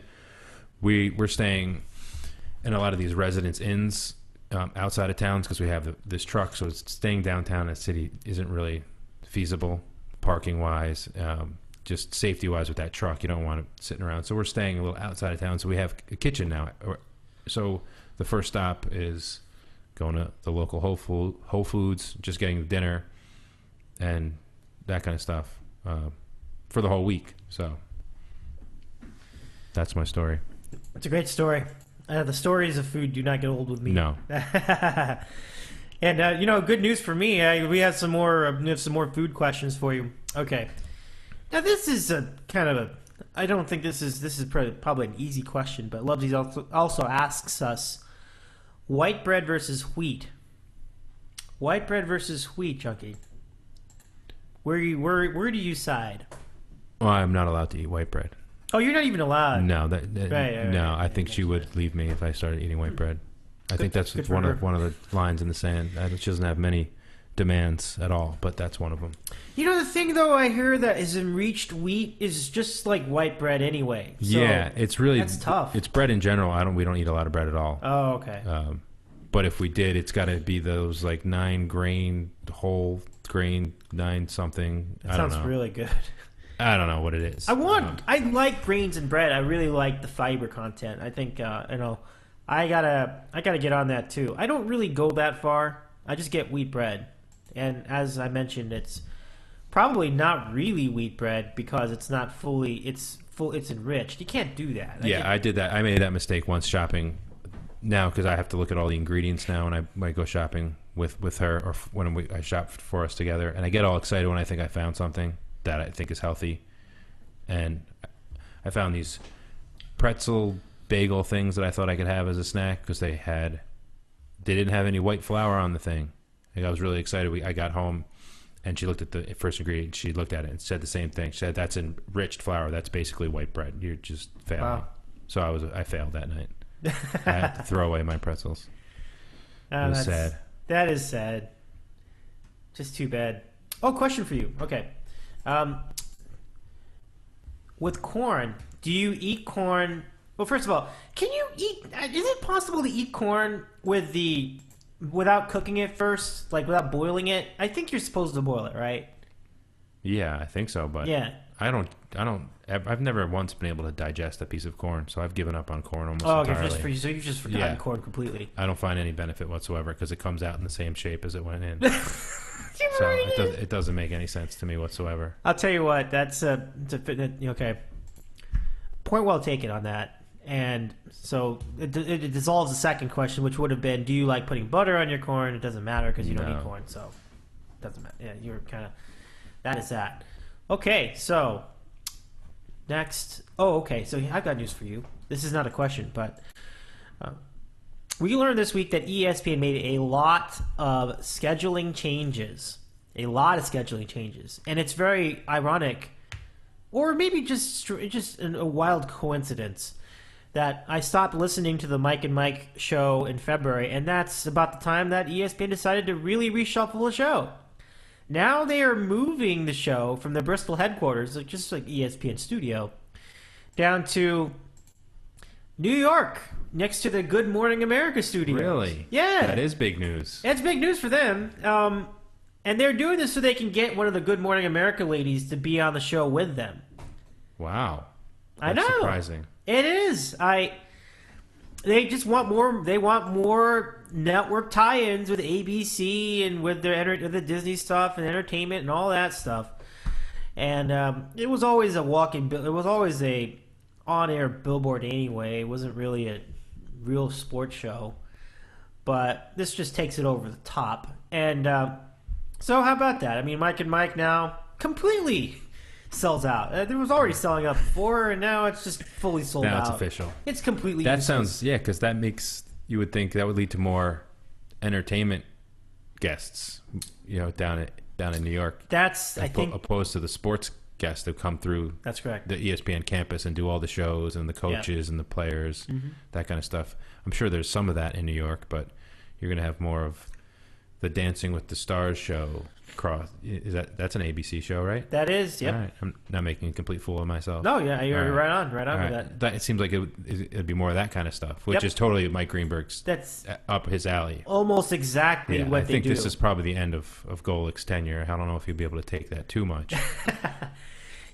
we're staying in a lot of these residence inns outside of towns because we have this truck, so staying downtown in the city isn't really feasible parking wise, just safety wise with that truck. You don't want it sitting around, so we're staying a little outside of town, so we have a kitchen now. So the first stop is going to the local Whole Foods, just getting the dinner and that kind of stuff for the whole week. So that's my story. It's a great story. The stories of food do not get old with me. No. And good news for me. We have some more food questions for you. Okay. Now this is a kind of a. I don't think this is probably an easy question, but Lovesy's also asks us: white bread versus wheat. White bread versus wheat, Junkie. Where do you side? Well, I'm not allowed to eat white bread. Oh, you're not even allowed. No, Right. I think she would leave me if I started eating white bread. I think that's one of the lines in the sand. She doesn't have many demands at all, but that's one of them. The thing though, I hear that is enriched wheat is just like white bread anyway. So yeah, it's really that's tough. It's bread in general. We don't eat a lot of bread at all. Oh, okay. But if we did, it's got to be those like 9 grain whole grain 9 something. That sounds really good. I don't know what it is. I like grains and bread. I really like the fiber content. I think I gotta get on that too. I don't really go that far. I just get wheat bread, and as I mentioned, it's probably not really wheat bread because it's not fully. It's enriched. You can't do that. I did that. I made that mistake once shopping. Now because I have to look at all the ingredients now, and I might go shopping with her, or when I shop for us together, and I get all excited when I think I found something that I think is healthy. And I found these pretzel bagel things that I thought I could have as a snack because they didn't have any white flour on the thing. I was really excited. I got home and she looked at the first ingredient. She looked at it and said the same thing. She said, "That's enriched flour. That's basically white bread. You're just failing." Wow. So I failed that night. I had to throw away my pretzels. It was sad. That is sad. Just too bad. Oh, question for you. Okay. With corn, do you eat corn? Well, first of all, can you eat? Is it possible to eat corn without cooking it first, like without boiling it? I think you're supposed to boil it, right? Yeah, I think so, but yeah, I've never once been able to digest a piece of corn, so I've given up on corn almost entirely. So you've just forgotten corn completely. I don't find any benefit whatsoever because it comes out in the same shape as it went in. So it doesn't make any sense to me whatsoever. I'll tell you what, that's okay. Point well taken on that. And so it dissolves the second question, which would have been, do you like putting butter on your corn? It doesn't matter because you don't eat corn, so it doesn't matter. Yeah, you're kind of, that is that. Okay, so next. Oh, okay, so I've got news for you. This is not a question, but we learned this week that ESPN made a lot of scheduling changes. A lot of scheduling changes. And it's very ironic, or maybe just a wild coincidence, that I stopped listening to the Mike and Mike show in February, and that's about the time that ESPN decided to really reshuffle the show. Now they are moving the show from the Bristol headquarters, just like ESPN studio, down to New York, next to the Good Morning America studio. Really? Yeah. That is big news. That's big news for them. And they're doing this so they can get one of the Good Morning America ladies to be on the show with them. Wow. I That's know. surprising. It is. They just want more. They want more network tie-ins with ABC and with the Disney stuff and entertainment and all that stuff. And it was always a walking. It was always a on-air billboard anyway. It wasn't really a real sports show, but this just takes it over the top. And so how about that? I mean, Mike and Mike now completely sells out. It was already selling out before, and now it's just fully sold out. Now it's official. It's completely That useless. sounds, yeah, because that makes, you would think that would lead to more entertainment guests, down in New York. That's, I think, opposed to the sports guests that come through. That's correct. The ESPN campus and do all the shows and the coaches and the players, that kind of stuff. I'm sure there's some of that in New York, but you're going to have more of the Dancing with the Stars show. That's an ABC show, right? That is, yep. All right. I'm not making a complete fool of myself. No, yeah, you're right on with right. that. It seems like it'd be more of that kind of stuff, which is totally Mike Greenberg's. That's up his alley. Almost exactly what I they think do. this is probably the end of Golick's tenure. I don't know if he'll be able to take that too much.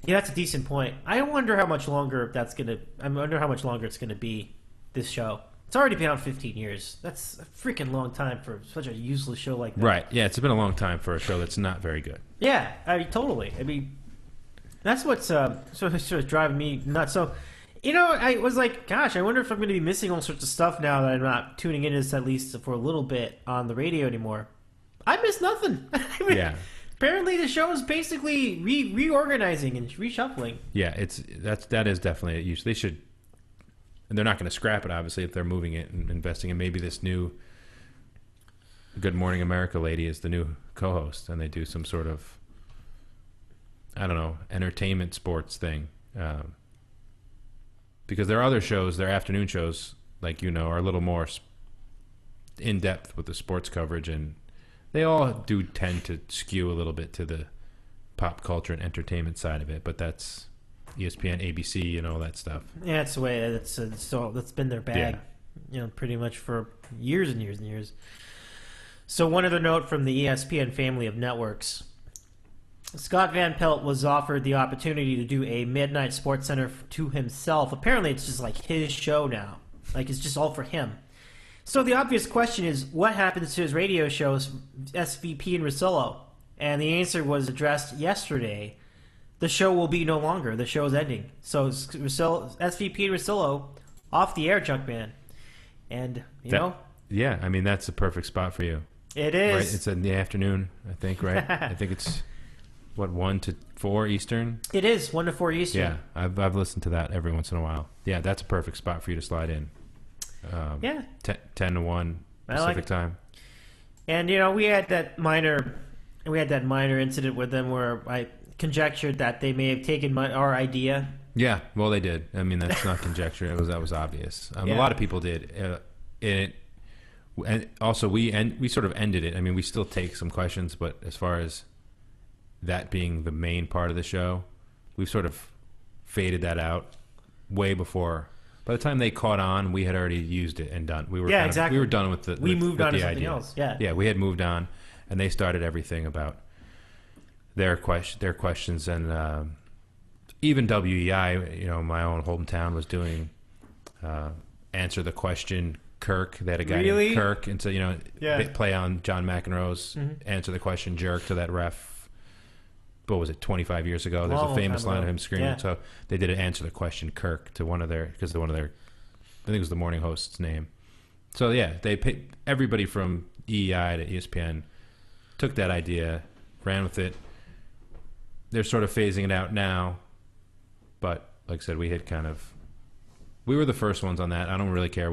Yeah, that's a decent point. I wonder how much longer it's gonna be, this show. It's already been on 15 years. That's a freaking long time for such a useless show like that. Right. Yeah, it's been a long time for a show that's not very good. Yeah, totally. I mean, that's what's sort of driving me nuts. So, I was like, gosh, I wonder if I'm going to be missing all sorts of stuff now that I'm not tuning into this, at least for a little bit, on the radio anymore. I miss nothing. Yeah. Apparently, the show is basically reorganizing and reshuffling. Yeah, that is definitely a use. They should. And they're not going to scrap it, obviously, if they're moving it and investing in maybe this new Good Morning America lady is the new co-host, and they do some sort of, I don't know, entertainment sports thing. Because their other shows, their afternoon shows, like are a little more in-depth with the sports coverage, and they all do tend to skew a little bit to the pop culture and entertainment side of it, but that's ESPN, ABC, and all that stuff. Yeah, that's the way. That's been their bag, pretty much for years and years and years. So one other note from the ESPN family of networks. Scott Van Pelt was offered the opportunity to do a Midnight Sports Center to himself. Apparently, it's just like his show now. Like, it's just all for him. So the obvious question is, what happens to his radio shows, SVP and Russillo? And the answer was addressed yesterday. The show will be no longer. The show is ending. So SVP and Russillo off the air, Junkman. And, Yeah, I mean, that's the perfect spot for you. It is. Right? It's in the afternoon, I think, right? I think it's, 1 to 4 Eastern? It is, 1 to 4 Eastern. Yeah, I've listened to that every once in a while. Yeah, that's a perfect spot for you to slide in. 10 to 1 Pacific time. And, we had that minor incident with them where I conjectured that they may have taken our idea. Yeah, well, they did. I mean, that's not conjecture. That was obvious. A lot of people did. And also, we sort of ended it. I mean, we still take some questions, but as far as that being the main part of the show, we've sort of faded that out way before. By the time they caught on, we had already used it and done. We were exactly. We were done with the. We moved on to something idea. else. Yeah, yeah, we had moved on, and they started everything about their questions, and even WEI, my own hometown, was doing answer the question. Kirk, they had a guy named Kirk, and so play on John McEnroe's answer the question jerk to that ref. What was it, 25 years ago? There's a famous line of him screaming. Yeah. So they did an answer the question Kirk to one of their, I think it was the morning host's name. So yeah, they picked everybody from EEI to ESPN, took that idea, ran with it. They're sort of phasing it out now, but like I said, we had kind of We were the first ones on that. I don't really care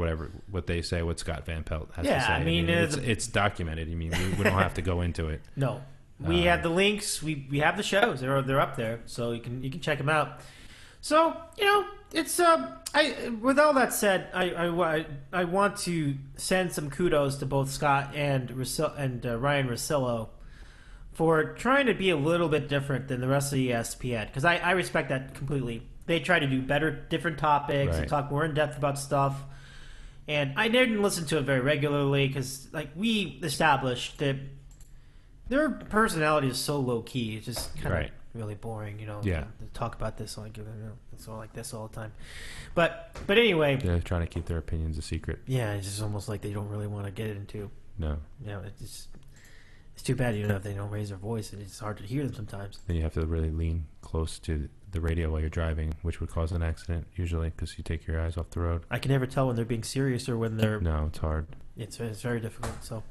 what they say, what Scott Van Pelt has to say. I mean it's documented. I mean, we don't have to go into it. No, we have the links. We have the shows. They're up there, so you can check them out. So it's with all that said, I want to send some kudos to both Scott and Ryan Russillo for trying to be a little bit different than the rest of ESPN, because I respect that completely. They try to do different topics, and talk more in depth about stuff. And I didn't listen to it very regularly because, we established that their personality is so low key. It's just kind of really boring, Yeah. To talk about this it's all like this all the time. But anyway, they're trying to keep their opinions a secret. Yeah, it's just almost like they don't really want to get into. No. It's too bad, if they don't raise their voice, and it's hard to hear them sometimes. Then you have to really lean close to the radio while you're driving, which would cause an accident usually because you take your eyes off the road. I can never tell when they're being serious or when they're... No, it's hard. It's very difficult. So,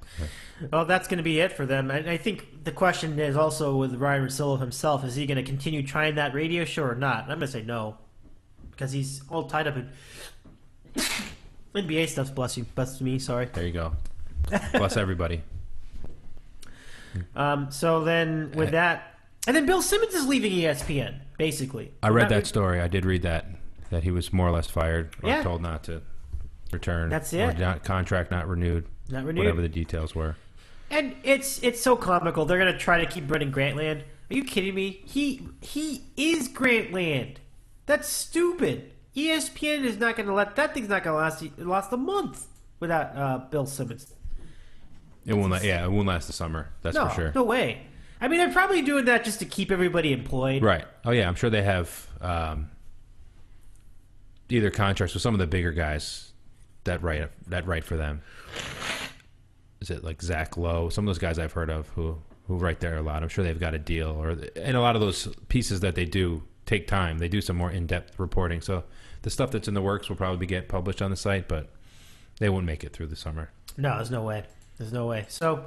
well, that's going to be it for them. And I think the question is also with Ryan Russillo himself: is he going to continue trying that radio show or not? I'm going to say no, because he's all tied up in NBA stuff. Bless you, bless me. Sorry. There you go. Bless everybody. So then, with that, and then Bill Simmons is leaving ESPN. Basically, I read that story. I did read that he was more or less fired or told not to return. That's it. Or contract not renewed. Not renewed. Whatever the details were. And it's so comical. They're gonna try to keep running Grantland. Are you kidding me? He is Grantland. That's stupid. ESPN is not gonna let that thing's not gonna last. It lost a month without Bill Simmons. It won't. It won't last the summer. That's for sure. No way. I mean, they're probably doing that just to keep everybody employed. Right. Oh yeah, I'm sure they have either contracts with some of the bigger guys that write for them. Is it like Zach Lowe? Some of those guys I've heard of who write there a lot. I'm sure they've got a deal, and a lot of those pieces that they do take time. They do some more in-depth reporting. So the stuff that's in the works will probably get published on the site, but they won't make it through the summer. No, there's no way. There's no way. So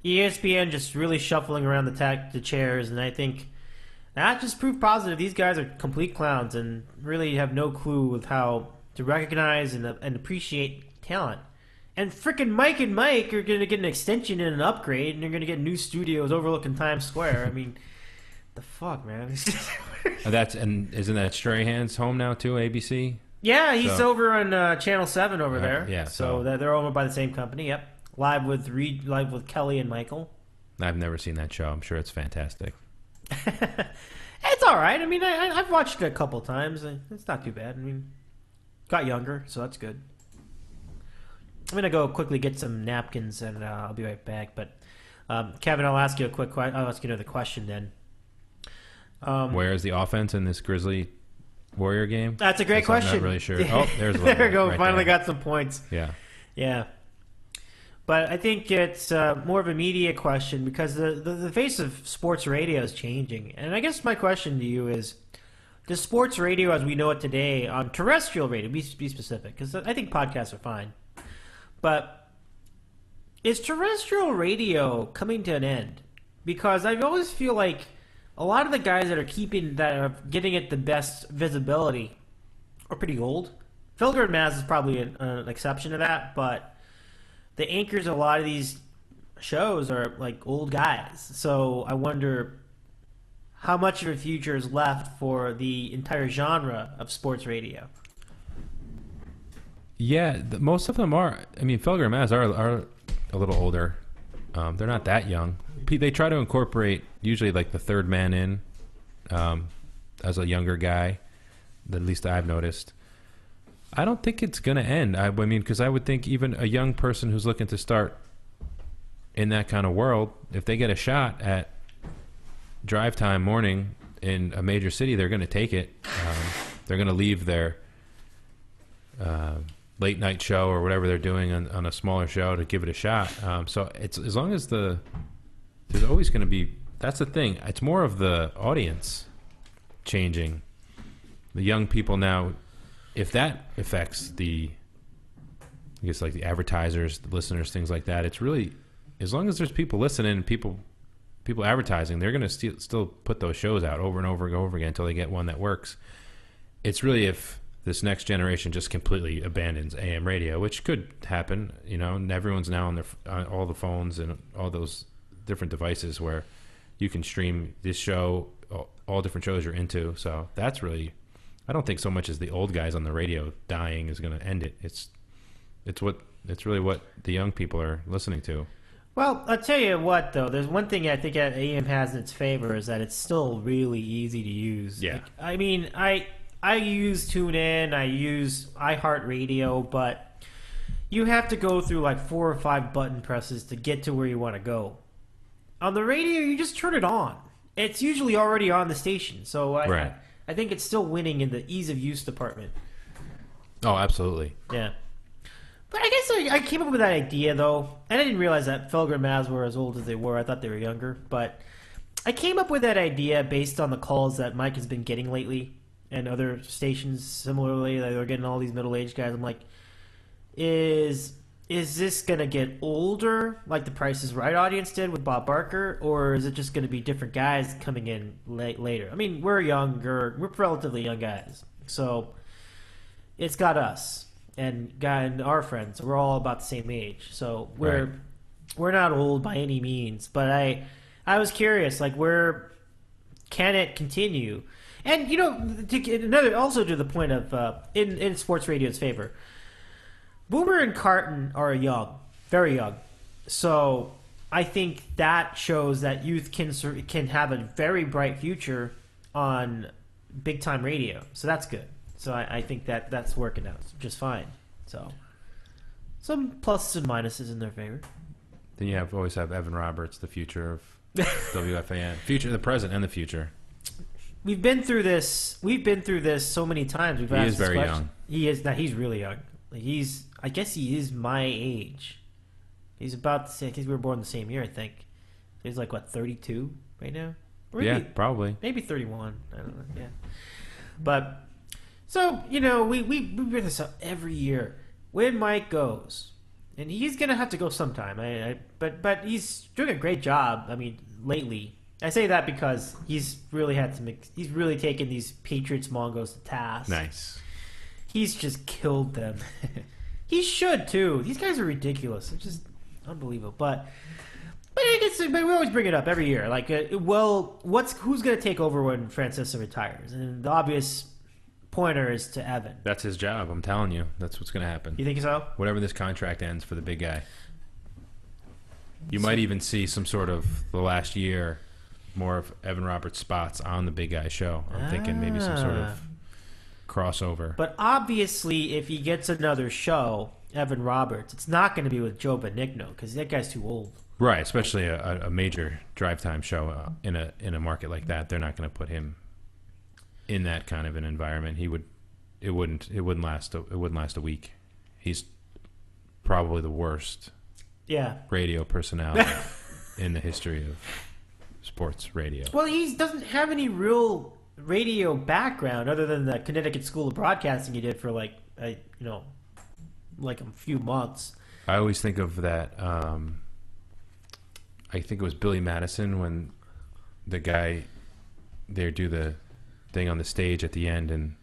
ESPN just really shuffling around the chairs, and I think that just proved positive. These guys are complete clowns and really have no clue with how to recognize and appreciate talent. And frickin' Mike and Mike are going to get an extension and an upgrade, and they're going to get new studios overlooking Times Square. I mean, the fuck, man. And isn't that Strahan's home now too? ABC. Yeah, he's over on Channel 7 over there. Yeah, so they're owned by the same company. Yep, live with Kelly and Michael. I've never seen that show. I'm sure it's fantastic. It's all right. I mean, I've watched it a couple times. It's not too bad. I mean, got younger, so that's good. I'm gonna go quickly get some napkins, and I'll be right back. But Kevin, I'll ask you I'll ask you another question then. Where is the offense in this Grizzly Warrior game? That's a great question. I'm not really sure. Oh, there's one. There we go. Right Finally there. got some points. Yeah. But I think it's more of a media question because the face of sports radio is changing. And I guess my question to you is, does sports radio as we know it today on terrestrial radio, be specific, because I think podcasts are fine, but is terrestrial radio coming to an end? Because I always feel like a lot of the guys that are getting it the best visibility are pretty old. Felger and Maz is probably an exception to that, but the anchors of a lot of these shows are like old guys. So I wonder how much of a future is left for the entire genre of sports radio. Yeah, most of them are. I mean, Felger and Maz are a little older. They're not that young. They try to incorporate usually like the third man in as a younger guy. At least I've noticed. I don't think it's going to end. I mean, because I would think even a young person who's looking to start in that kind of world, if they get a shot at drive time morning in a major city, they're going to take it. They're going to leave their late night show or whatever they're doing on a smaller show to give it a shot. So it's as long as there's always going to be. That's the thing. It's more of the audience changing. The young people now. If that affects the advertisers, the listeners, things like that, it's really, as long as there's people listening and people advertising, they're going to still put those shows out over and over and over again until they get one that works. It's really if this next generation just completely abandons AM radio, which could happen, and everyone's now on their all the phones and all those different devices where you can stream this show, all different shows you're into. So that's really, I don't think so much as the old guys on the radio dying is going to end it. It's really what the young people are listening to. Well, I'll tell you what, though. There's one thing I think that AM has in its favor is that it's still really easy to use. Yeah. I mean, I use TuneIn, I use iHeartRadio, but you have to go through like 4 or 5 button presses to get to where you want to go. On the radio, you just turn it on. It's usually already on the station, so I think it's still winning in the ease of use department. Oh, absolutely. Yeah. But I guess I came up with that idea, though, and I didn't realize that Felger and Mavs were as old as they were. I thought they were younger. But I came up with that idea based on the calls that Mike has been getting lately, and other stations similarly. They're getting all these middle-aged guys. I'm like, is this going to get older, like the Price is Right audience did with Bob Barker, or is it just going to be different guys coming in later? I mean, we're younger. We're relatively young guys. So it's got us. And our friends, we're all about the same age, so we're not old by any means. But I was curious, like, where can it continue? And also to the point of in sports radio's favor, Boomer and Carton are young, very young, so I think that shows that youth can have a very bright future on big time radio. So that's good. So I think that's working out just fine. So some pluses and minuses in their favor. Then you always have Evan Roberts, the future of WFAN, the present and the future. We've been through this so many times. He is very young. He's really young. I guess he is my age. He's about the same. Because we were born the same year, I think. He's like 32 right now. Or yeah, probably. Maybe 31. I don't know. Yeah, but. So, we bring this up every year. When Mike goes, and he's going to have to go sometime, but he's doing a great job, I mean, lately. I say that because he's really taken these Patriots Mongos to task. Nice. He's just killed them. He should, too. These guys are ridiculous. It's just unbelievable. But I guess we always bring it up every year. Like, who's going to take over when Francesa retires? And the obvious pointer is to Evan. That's his job. I'm telling you. That's what's going to happen. You think so? Whatever this contract ends for the big guy. You might even see some sort of, the last year, more of Evan Roberts spots on the big guy show. I'm thinking maybe some sort of crossover. But obviously, if he gets another show, Evan Roberts, it's not going to be with Joe Benigno because that guy's too old. Right, especially a major drive time show in a market like that. They're not going to put him in that kind of an environment. It wouldn't last a week. He's probably the worst radio personality in the history of sports radio. Well, he doesn't have any real radio background other than the Connecticut School of Broadcasting he did for like a few months. I always think of that. I think it was Billy Madison when the guy they do the thing on the stage at the end, and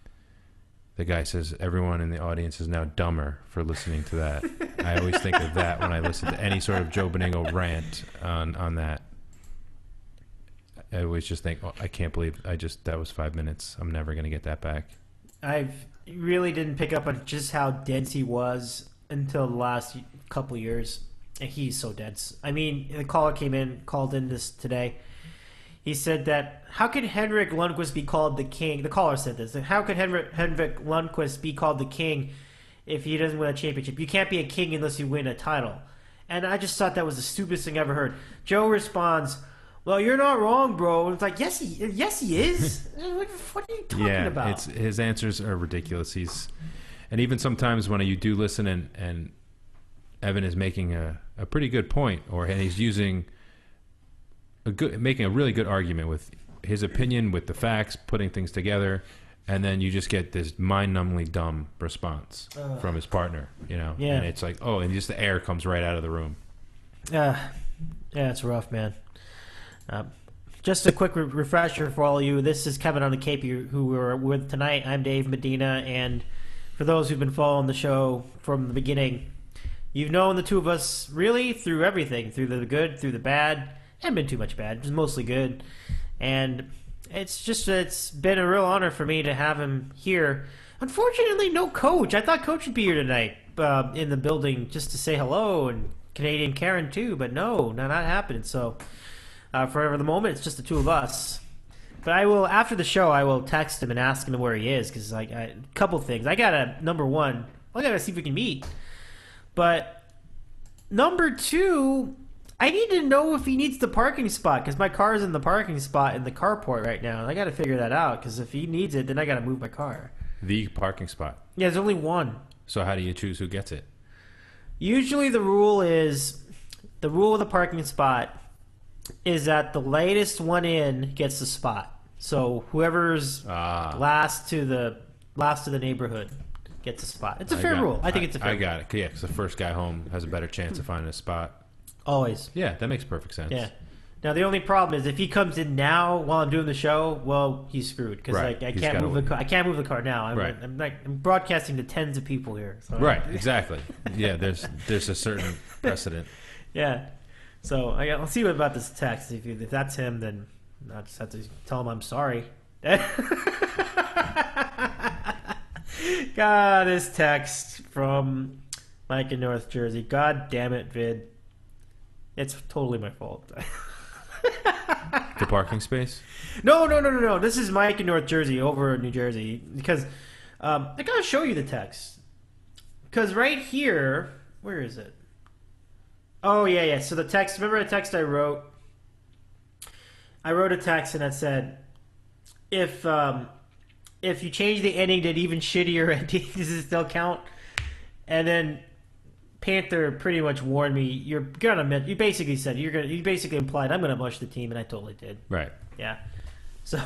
the guy says, "Everyone in the audience is now dumber for listening to that." I always think of that when I listen to any sort of Joe Benigno rant on that. I always just think, I can't believe that was 5 minutes. I'm never going to get that back. I really didn't pick up on just how dense he was until the last couple of years. And he's so dense. I mean, the caller called in this today. He said that, how could Henrik Lundqvist be called the king? The caller said this. How could Henrik Lundqvist be called the king if he doesn't win a championship? You can't be a king unless you win a title. And I just thought that was the stupidest thing I ever heard. Joe responds, "Well, you're not wrong, bro." And it's like, yes, he is. What are you talking about? His answers are ridiculous. And even sometimes when you do listen and Evan is making a pretty good point, and he's using making a really good argument with his opinion, with the facts, putting things together, and then you just get this mind-numbingly dumb response from his partner, Yeah. And it's like, and just the air comes right out of the room. Yeah, it's rough, man. Just a quick refresher for all of you. This is Kevin on the Cape who we're with tonight. I'm Dave Medina, and for those who've been following the show from the beginning, you've known the two of us really through everything, through the good, through the bad. Hasn't been too much bad, just mostly good. And it's been a real honor for me to have him here. Unfortunately, no Coach. I thought Coach would be here tonight in the building just to say hello, and Canadian Karen too, but no, not happening. So for the moment, it's just the two of us. But I will, after the show, I will text him and ask him where he is, because a couple things. I gotta, number one, I gotta see if we can meet. But number two, I need to know if he needs the parking spot, because my car is in the parking spot in the carport right now, and I gotta figure that out, because if he needs it, then I gotta move my car. The parking spot. Yeah, there's only one. So how do you choose who gets it? Usually the rule of the parking spot is that the latest one in gets the spot. So whoever's last to the neighborhood gets a spot. It's a fair rule. I think it's a fair rule. I got it. Yeah, because the first guy home has a better chance of finding a spot. Always. Yeah, that makes perfect sense. Yeah. Now the only problem is if he comes in now while I'm doing the show, well, he's screwed, because I can't move the car. I can't move the car now. I'm broadcasting to tens of people here. So. Right. Exactly. Yeah. There's a certain precedent. Yeah. So I'll see what about this text. If that's him, then I'll just have to tell him I'm sorry. God, this text from Mike in North Jersey. God damn it, Vid. It's totally my fault. The parking space? No. This is Mike in North Jersey, over in New Jersey. Because I gotta show you the text. Because right here, where is it? Oh yeah. So the text. Remember the text I wrote? I wrote a text and it said, "If you change the ending to an even shittier ending, does it still count?" And then Panther pretty much warned me. You basically said you basically implied I'm gonna mush the team, and I totally did. Right. Yeah. So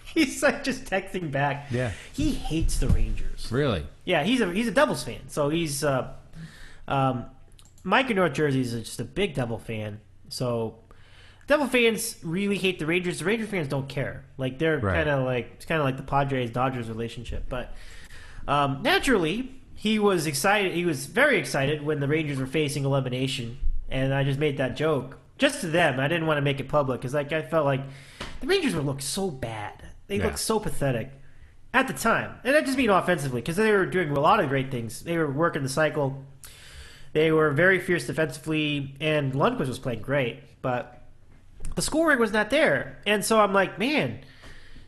he's like just texting back. Yeah. He hates the Rangers. Really? Yeah. He's a Devils fan. So he's Mike in North Jersey is just a big Devil fan. So Devil fans really hate the Rangers. The Ranger fans don't care. Like they're kind of like the Padres-Dodgers relationship. But naturally, he was excited. He was very excited when the Rangers were facing elimination, and I just made that joke just to them. I didn't want to make it public because I felt like the Rangers were looked so bad. They looked so pathetic at the time, and I just mean offensively because they were doing a lot of great things. They were working the cycle. They were very fierce defensively, and Lundqvist was playing great, but the scoring was not there. And so I'm like, man,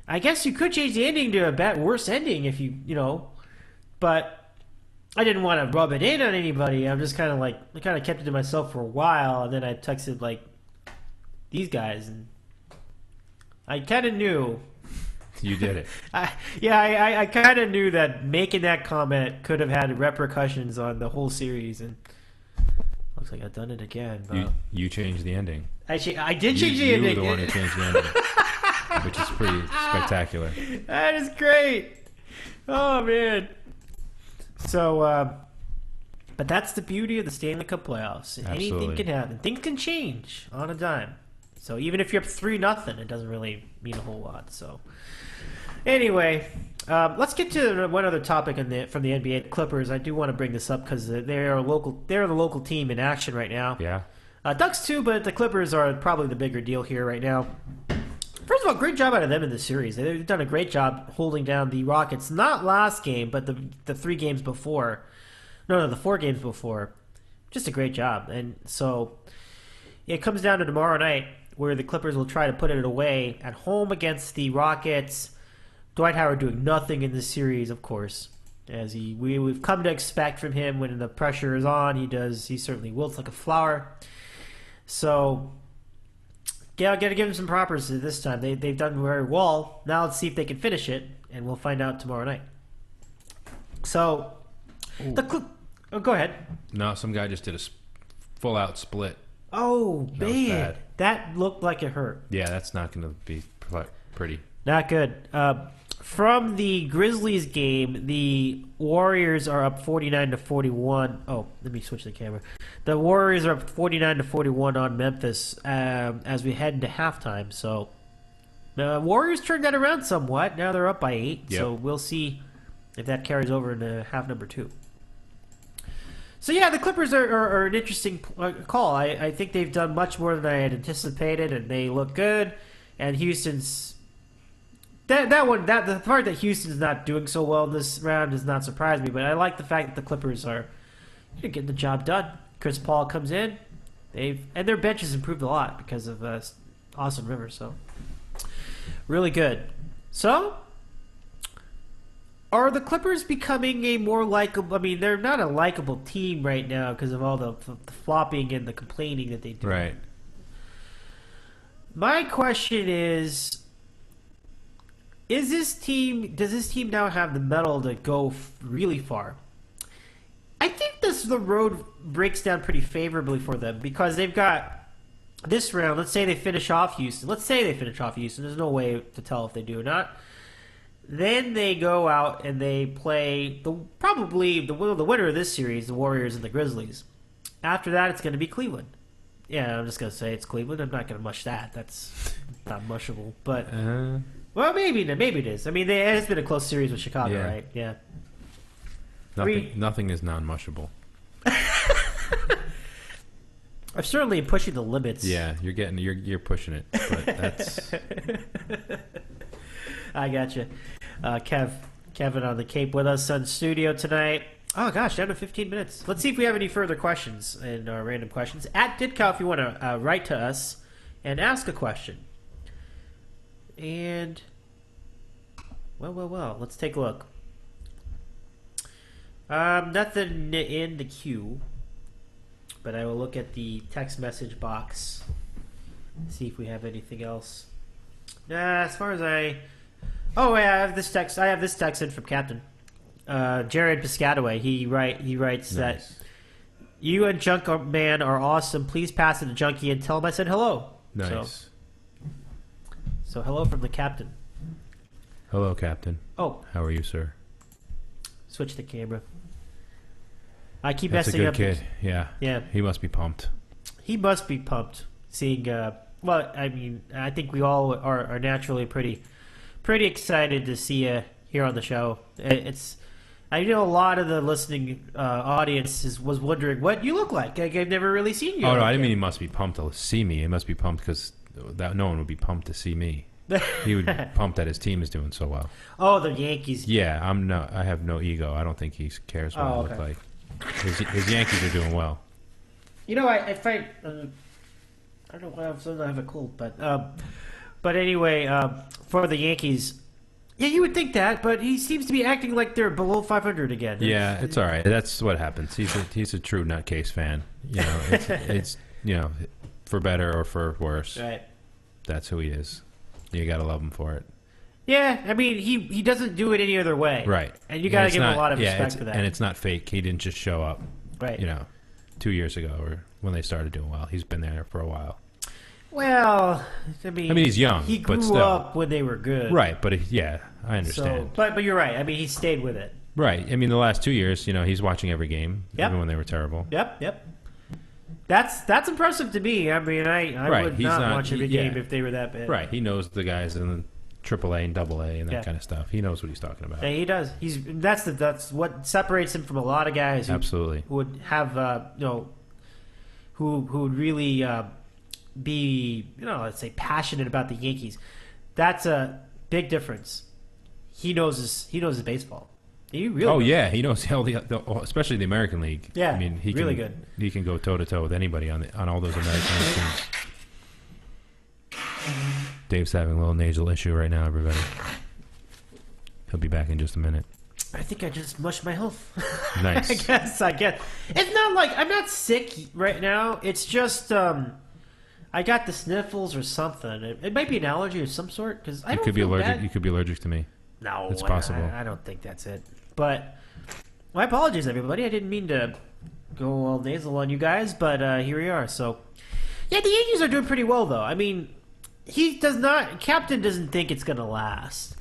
I guess you could change the ending to a worse ending if you know, but I didn't want to rub it in on anybody. I'm just I kind of kept it to myself for a while, and then I texted like these guys, and I kind of knew. You did it. I kind of knew that making that comment could have had repercussions on the whole series, and looks like I've done it again. But you changed the ending. Actually, I did change the ending. You were the one who changed the ending, which is pretty spectacular. That is great. Oh man. So, but that's the beauty of the Stanley Cup playoffs. Absolutely. Anything can happen. Things can change on a dime. So even if you're up 3-0, it doesn't really mean a whole lot. So anyway, let's get to one other topic from the NBA. The Clippers. I do want to bring this up because they're the local team in action right now. Yeah. Ducks too, but the Clippers are probably the bigger deal here right now. First of all, great job out of them in this series. They've done a great job holding down the Rockets. Not last game, but the 3 games before. No, the 4 games before. Just a great job. And so it comes down to tomorrow night where the Clippers will try to put it away at home against the Rockets. Dwight Howard doing nothing in this series, of course. As we've come to expect from him when the pressure is on. He certainly wilts like a flower. So yeah, I got to give them some propers this time. They've done very well. Now let's see if they can finish it, and we'll find out tomorrow night. So, go ahead. No, some guy just did a full-out split. Oh, man. That looked like it hurt. Yeah, that's not going to be pretty. Not good. From the Grizzlies game, the Warriors are up 49-41. Oh, let me switch the camera. The Warriors are up 49-41 on Memphis as we head into halftime. So The Warriors turned that around somewhat. Now they're up by 8, Yep. so we'll see if that carries over into half number 2. So yeah, the Clippers are an interesting call. I think they've done much more than I had anticipated, and they look good. And Houston's the part that Houston's not doing so well in this round does not surprise me. But I like the fact that the Clippers are getting the job done. Chris Paul comes in, and their bench has improved a lot because of Austin Rivers. So really good. So. Are the Clippers becoming a more likable... I mean, they're not a likable team right now because of all the flopping and the complaining that they do. Right. My question is does this team now have the mettle to go really far? I think the road breaks down pretty favorably for them because they've got this round. Let's say they finish off Houston. There's no way to tell if they do or not. Then they go out and they play the winner of this series, the Warriors and the Grizzlies. After that, it's going to be Cleveland. Yeah, I'm just going to say it's Cleveland. I'm not going to mush that. That's not mushable. But well, maybe it is. I mean, it's been a close series with Chicago, right? Yeah. Nothing is non-mushable. I'm certainly pushing the limits. Yeah, you're pushing it, but that's. I got you. Kevin on the Cape with us on studio tonight. Oh, gosh, down to 15 minutes. Let's see if we have any further questions and random questions. At DITCOW if you want to write to us and ask a question. And, well, let's take a look. Nothing in the queue, but I will look at the text message box, see if we have anything else. As far as I have this text in from Captain Jared Piscataway. He writes that you and Junk Man are awesome. Please pass it to Junkie and tell him I said hello. Nice. So hello from the Captain. Hello, Captain. Oh, how are you, sir? Switch the camera. I keep That's messing a up. good kid. Yeah. He must be pumped. He must be pumped. Seeing, well, I mean, I think we all are naturally pretty excited to see you here on the show. I know a lot of the listening audience was wondering what you look like. I've never really seen you. Oh, no, I didn't mean he must be pumped to see me. He must be pumped because no one would be pumped to see me. He would be pumped that his team is doing so well. Oh, the Yankees. Yeah, I have no ego. I don't think he cares what I look like. His Yankees are doing well. You know, I find I don't know why I have a cold, but anyway, for the Yankees, yeah, you would think that, but he seems to be acting like they're below 500 again. Yeah, it's all right. That's what happens. He's a true nutcase fan. You know, it's for better or for worse. Right. That's who he is. You gotta love him for it. Yeah, I mean, he doesn't do it any other way. Right. And you gotta give him a lot of respect for that. And it's not fake. He didn't just show up. Right. 2 years ago or when they started doing well. He's been there for a while. Well, I mean he's young. He but grew still. up when they were good. Right, but I understand. But you're right. I mean, he stayed with it. Right. I mean, the last 2 years, he's watching every game, Yep. even when they were terrible. Yep. That's impressive to me. I mean, I would not watch every game if they were that bad. Right. He knows the guys in AAA and AA and that kind of stuff. He knows what he's talking about. Yeah, he does. That's what separates him from a lot of guys. Absolutely. Who would have who would really be let's say passionate about the Yankees. That's a big difference. He knows his baseball. He really. Oh knows. yeah, he knows especially the American League. Yeah, I mean, he really can, good. He can go toe to toe with anybody on all those American League teams. Dave's having a little nasal issue right now, everybody. He'll be back in just a minute. I think I just mushed my health. Nice. I guess. It's not like I'm not sick right now. It's just I got the sniffles or something. It might be an allergy of some sort because I don't could be feel allergic. bad. You could be allergic to me. No, it's possible. I don't think that's it. But my apologies, everybody. I didn't mean to go all nasal on you guys, but here we are. So yeah, the Yankees are doing pretty well, though. I mean, Captain doesn't think it's going to last.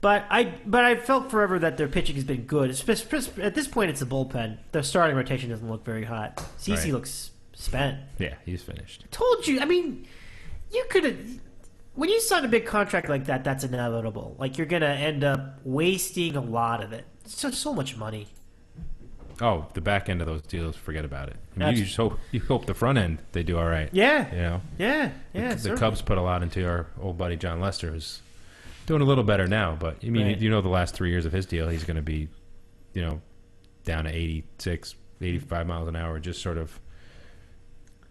But I felt forever that their pitching has been good. At this point, it's the bullpen. Their starting rotation doesn't look very hot. CeCe looks spent. Yeah, he's finished. I told you. I mean, you could have. when you sign a big contract like that, that's inevitable. Like, you're going to end up wasting a lot of it. It's so much money. Oh, the back end of those deals, forget about it. I mean, you hope the front end they do all right. Yeah. You know? Yeah. The Cubs put a lot into our old buddy John Lester, who's doing a little better now. But, I mean, you know, the last 3 years of his deal, he's going to be, you know, down to 86, 85 miles an hour, just sort of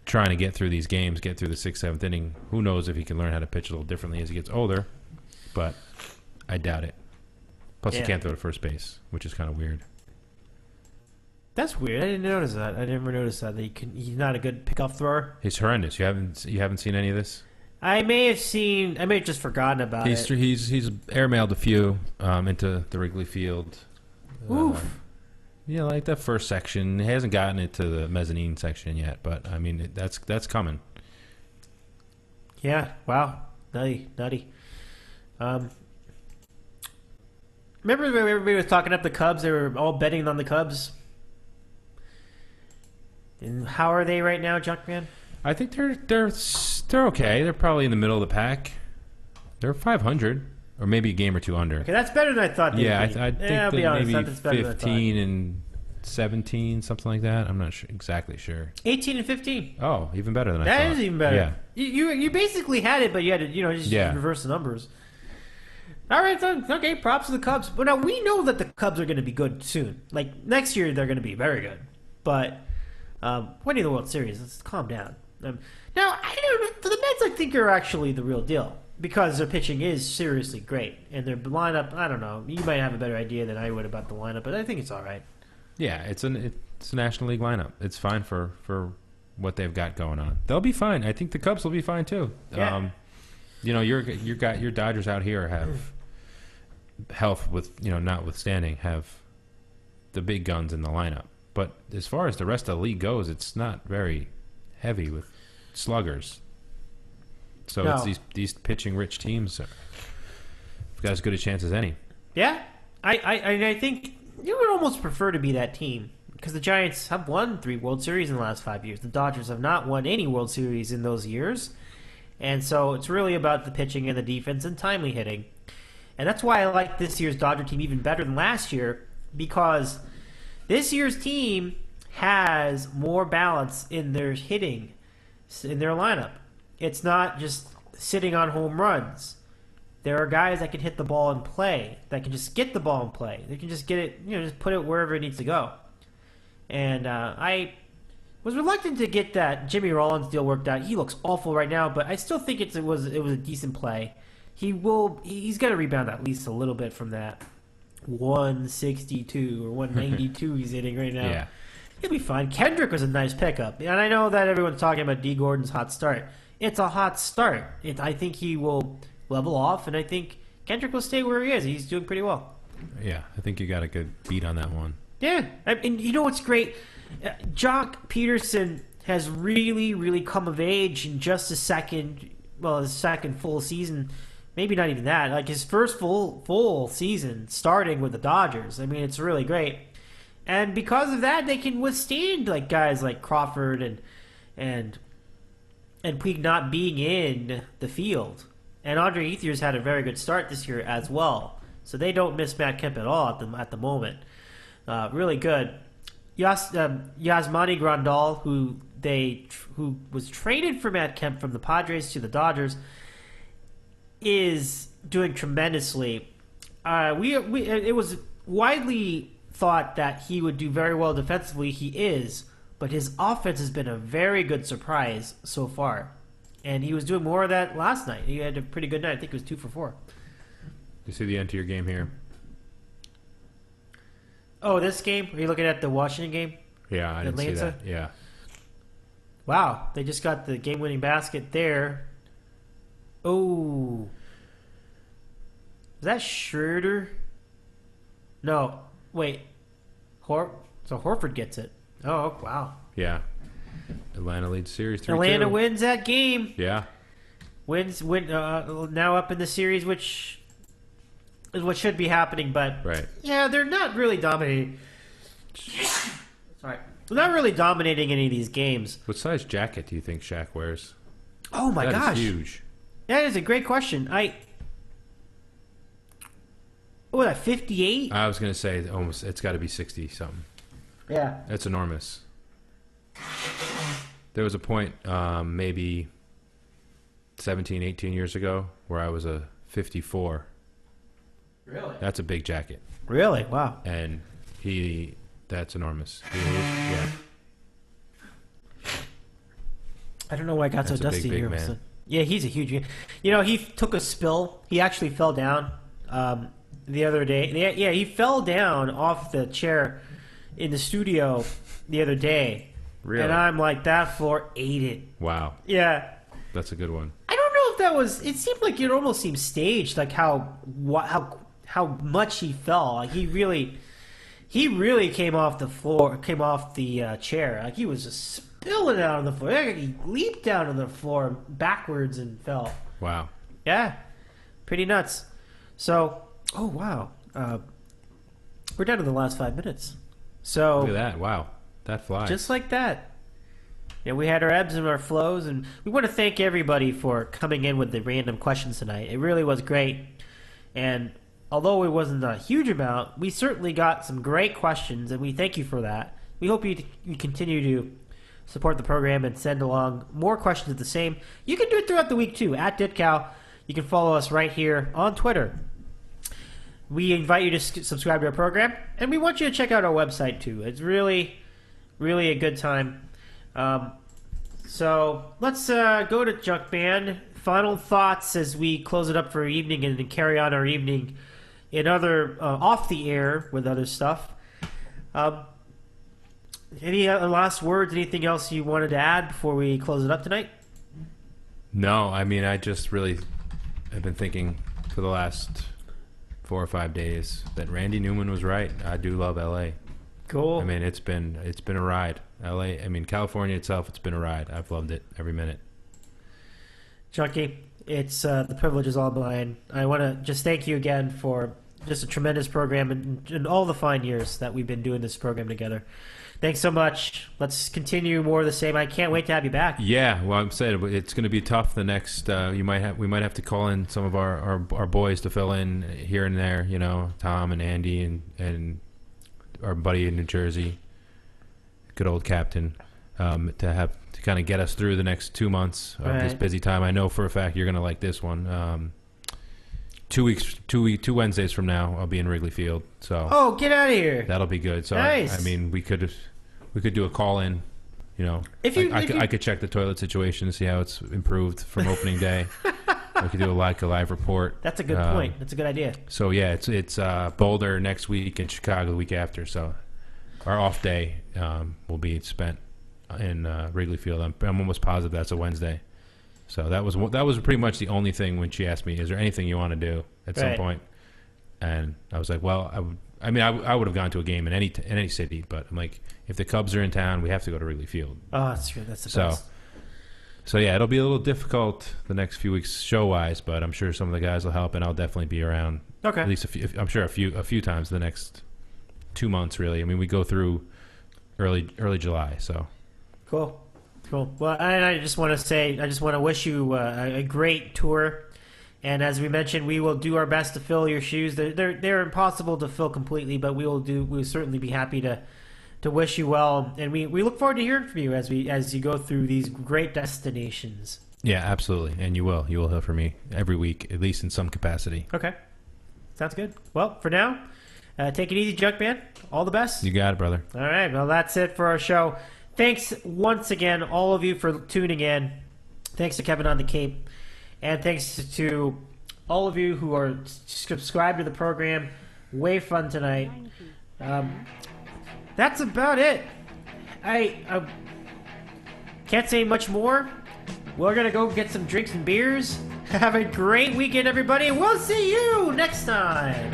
trying to get through these games, get through the 6th, 7th inning. Who knows if he can learn how to pitch a little differently as he gets older, but I doubt it. Plus, he can't throw to first base, which is kind of weird. That's weird. I didn't notice that. I never noticed that. He's not a good pickoff thrower. He's horrendous. You haven't seen any of this? I may have just forgotten about it. He's airmailed a few into the Wrigley Field. Oof. Yeah, like that first section. He hasn't gotten it to the mezzanine section yet, but I mean that's coming. Yeah. Wow. Nutty. Remember when everybody was talking up the Cubs? They were all betting on the Cubs. And how are they right now, Junkman? I think they're okay. They're probably in the middle of the pack. They're 500, or maybe a game or two under. Okay, that's better than I thought. I think I'll be honest, maybe that's better 15 and 17, something like that. I'm not exactly sure. 18 and 15. Oh, even better than I thought. That is even better. Yeah. You basically had it, but you had to just reverse the numbers. All right, so, okay. Props to the Cubs. But now we know that the Cubs are going to be good soon. Like next year, they're going to be very good. But winning the World Series, let's calm down. Now, I don't know. For the Mets, I think are actually the real deal because their pitching is seriously great, and their lineup. I don't know. You might have a better idea than I would about the lineup, but I think it's all right. Yeah, it's a National League lineup. It's fine for what they've got going on. They'll be fine. I think the Cubs will be fine too. Yeah. Your Dodgers out here have health notwithstanding, have the big guns in the lineup. But as far as the rest of the league goes, it's not very heavy with sluggers. So it's these pitching-rich teams have got as good a chance as any. Yeah, I think you would almost prefer to be that team because the Giants have won 3 World Series in the last 5 years. The Dodgers have not won any World Series in those years. And so it's really about the pitching and the defense and timely hitting. And that's why I like this year's Dodger team even better than last year because this year's team has more balance in their hitting, in their lineup. It's not just sitting on home runs. There are guys that can hit the ball and play, that can just get the ball and play. They can just get it, just put it wherever it needs to go. And I was reluctant to get that Jimmy Rollins deal worked out. He looks awful right now, but I still think it was a decent play. He's got to rebound at least a little bit from that 162 or 192 he's hitting right now. Yeah. He'll be fine. Kendrick was a nice pickup. And I know that everyone's talking about D. Gordon's hot start. It's a hot start. I think he will level off, and I think Kendrick will stay where he is. He's doing pretty well. Yeah, I think you got a good beat on that one. Yeah. And you know what's great? Jock Peterson has really, really come of age in just his second full season. Maybe not even that. Like his first full season starting with the Dodgers. I mean, it's really great. And because of that, they can withstand like guys like Crawford and Puig not being in the field. And Andre Ethiers had a very good start this year as well. So they don't miss Matt Kemp at all at the moment. Really good. Yasmani Grandal, who was traded for Matt Kemp from the Padres to the Dodgers, is doing tremendously. It was widely thought that he would do very well defensively. He is, but his offense has been a very good surprise so far. And he was doing more of that last night. He had a pretty good night. I think it was 2 for 4. You see the end to your game here? Oh, this game? Are you looking at the Washington game? Yeah, I didn't see that. Yeah. Wow, they just got the game-winning basket there. Oh. Is that Schroeder? No. Wait. So Horford gets it. Oh, wow. Yeah. Atlanta leads series 3-2. Atlanta wins that game. Yeah. Now up in the series, which is what should be happening, but right. Yeah, they're not really dominating. Sorry. They're not really dominating any of these games. What size jacket do you think Shaq wears? Oh my gosh. That is huge. That is a great question. What was that, 58? I was going to say almost. It's got to be 60 something. Yeah. That's enormous. There was a point, maybe 17, 18 years ago, where I was a 54. Really? That's a big jacket. Really? Wow. And that's enormous. Yeah. I don't know why I got That's so a dusty big here. man. Yeah, he's a huge. You know, he took a spill. He actually fell down the other day. Yeah, he fell down off the chair in the studio the other day. Really? And I'm like, that floor ate it. Wow. Yeah. That's a good one. I don't know if that was. It seemed like it almost seemed staged, like how much he fell. Like he really came off the floor, came off the chair. Like he was just spilling out on the floor. He leaped down on the floor backwards and fell. Wow. Yeah, pretty nuts. So, oh wow, we're down to the last 5 minutes. So Look at that. Wow. That flies. just like that. Yeah, we had our ebbs and our flows, and we want to thank everybody for coming in with the random questions tonight. It really was great, and although it wasn't a huge amount, we certainly got some great questions, and we thank you for that. We hope you continue to support the program and send along more questions of the same. You can do it throughout the week, too, at DITCOW. You can follow us right here on Twitter. We invite you to subscribe to our program, and we want you to check out our website, too. It's really, really a good time. So let's go to Junkman. Final thoughts as we close it up for our evening and then carry on our evening in other off the air with other stuff. Any last words? Anything else you wanted to add before we close it up tonight? No, I mean, I just really have been thinking for the last 4 or 5 days that Randy Newman was right. I do love LA. Cool. I mean, it's been a ride. LA, I mean, California itself, it's been a ride. I've loved it every minute. Junkie, it's the privilege is all mine. I want to just thank you again for just a tremendous program and all the fine years that we've been doing this program together. Thanks so much. Let's continue more of the same. I can't wait to have you back. Yeah, well, I'm saying it's going to be tough. The next, we might have to call in some of our boys to fill in here and there. You know, Tom and Andy and our buddy in New Jersey, good old captain, to kind of get us through the next 2 months of this busy time. I know for a fact you're going to like this one. 2 Wednesdays from now, I'll be in Wrigley Field. So get out of here. That'll be good. So nice. I mean, we could do a call in. You know, I could check the toilet situation to see how it's improved from opening day. We could do a live report. That's a good point. That's a good idea. So yeah, it's Boulder next week and Chicago the week after. So our off day will be spent in Wrigley Field. I'm almost positive that's a Wednesday. So that was pretty much the only thing when she asked me, "Is there anything you want to do at some point?" And I was like, "Well, I would have gone to a game in any city, but I'm like, if the Cubs are in town, we have to go to Wrigley Field." Oh, that's true. That's the best. So yeah, it'll be a little difficult the next few weeks show wise, but I'm sure some of the guys will help, and I'll definitely be around. Okay. At least a few times the next 2 months. Really, I mean, we go through early July. So cool. Well, I just want to wish you a great tour. And as we mentioned, we will do our best to fill your shoes. They're impossible to fill completely, but we'll certainly be happy to wish you well. And we look forward to hearing from you as you go through these great destinations. Yeah, absolutely. And you will hear from me every week, at least in some capacity. Okay. Sounds good. Well, for now, take it easy, Junkman. All the best. You got it, brother. All right. Well, that's it for our show. Thanks once again, all of you, for tuning in. Thanks to Kevin on the Cape. And thanks to all of you who are subscribed to the program. Way fun tonight. That's about it. I can't say much more. We're going to go get some drinks and beers. Have a great weekend, everybody. We'll see you next time.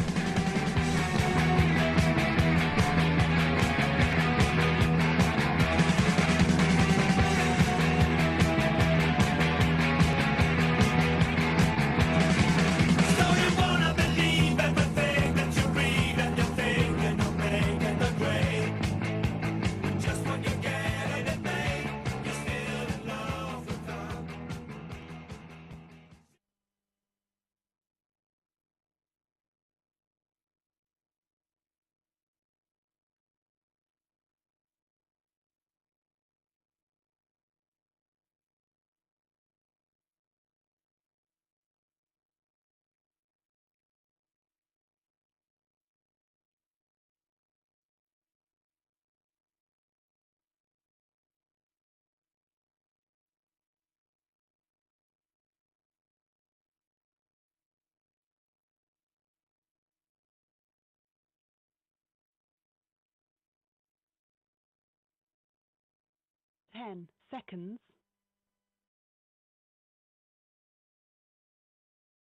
10 seconds.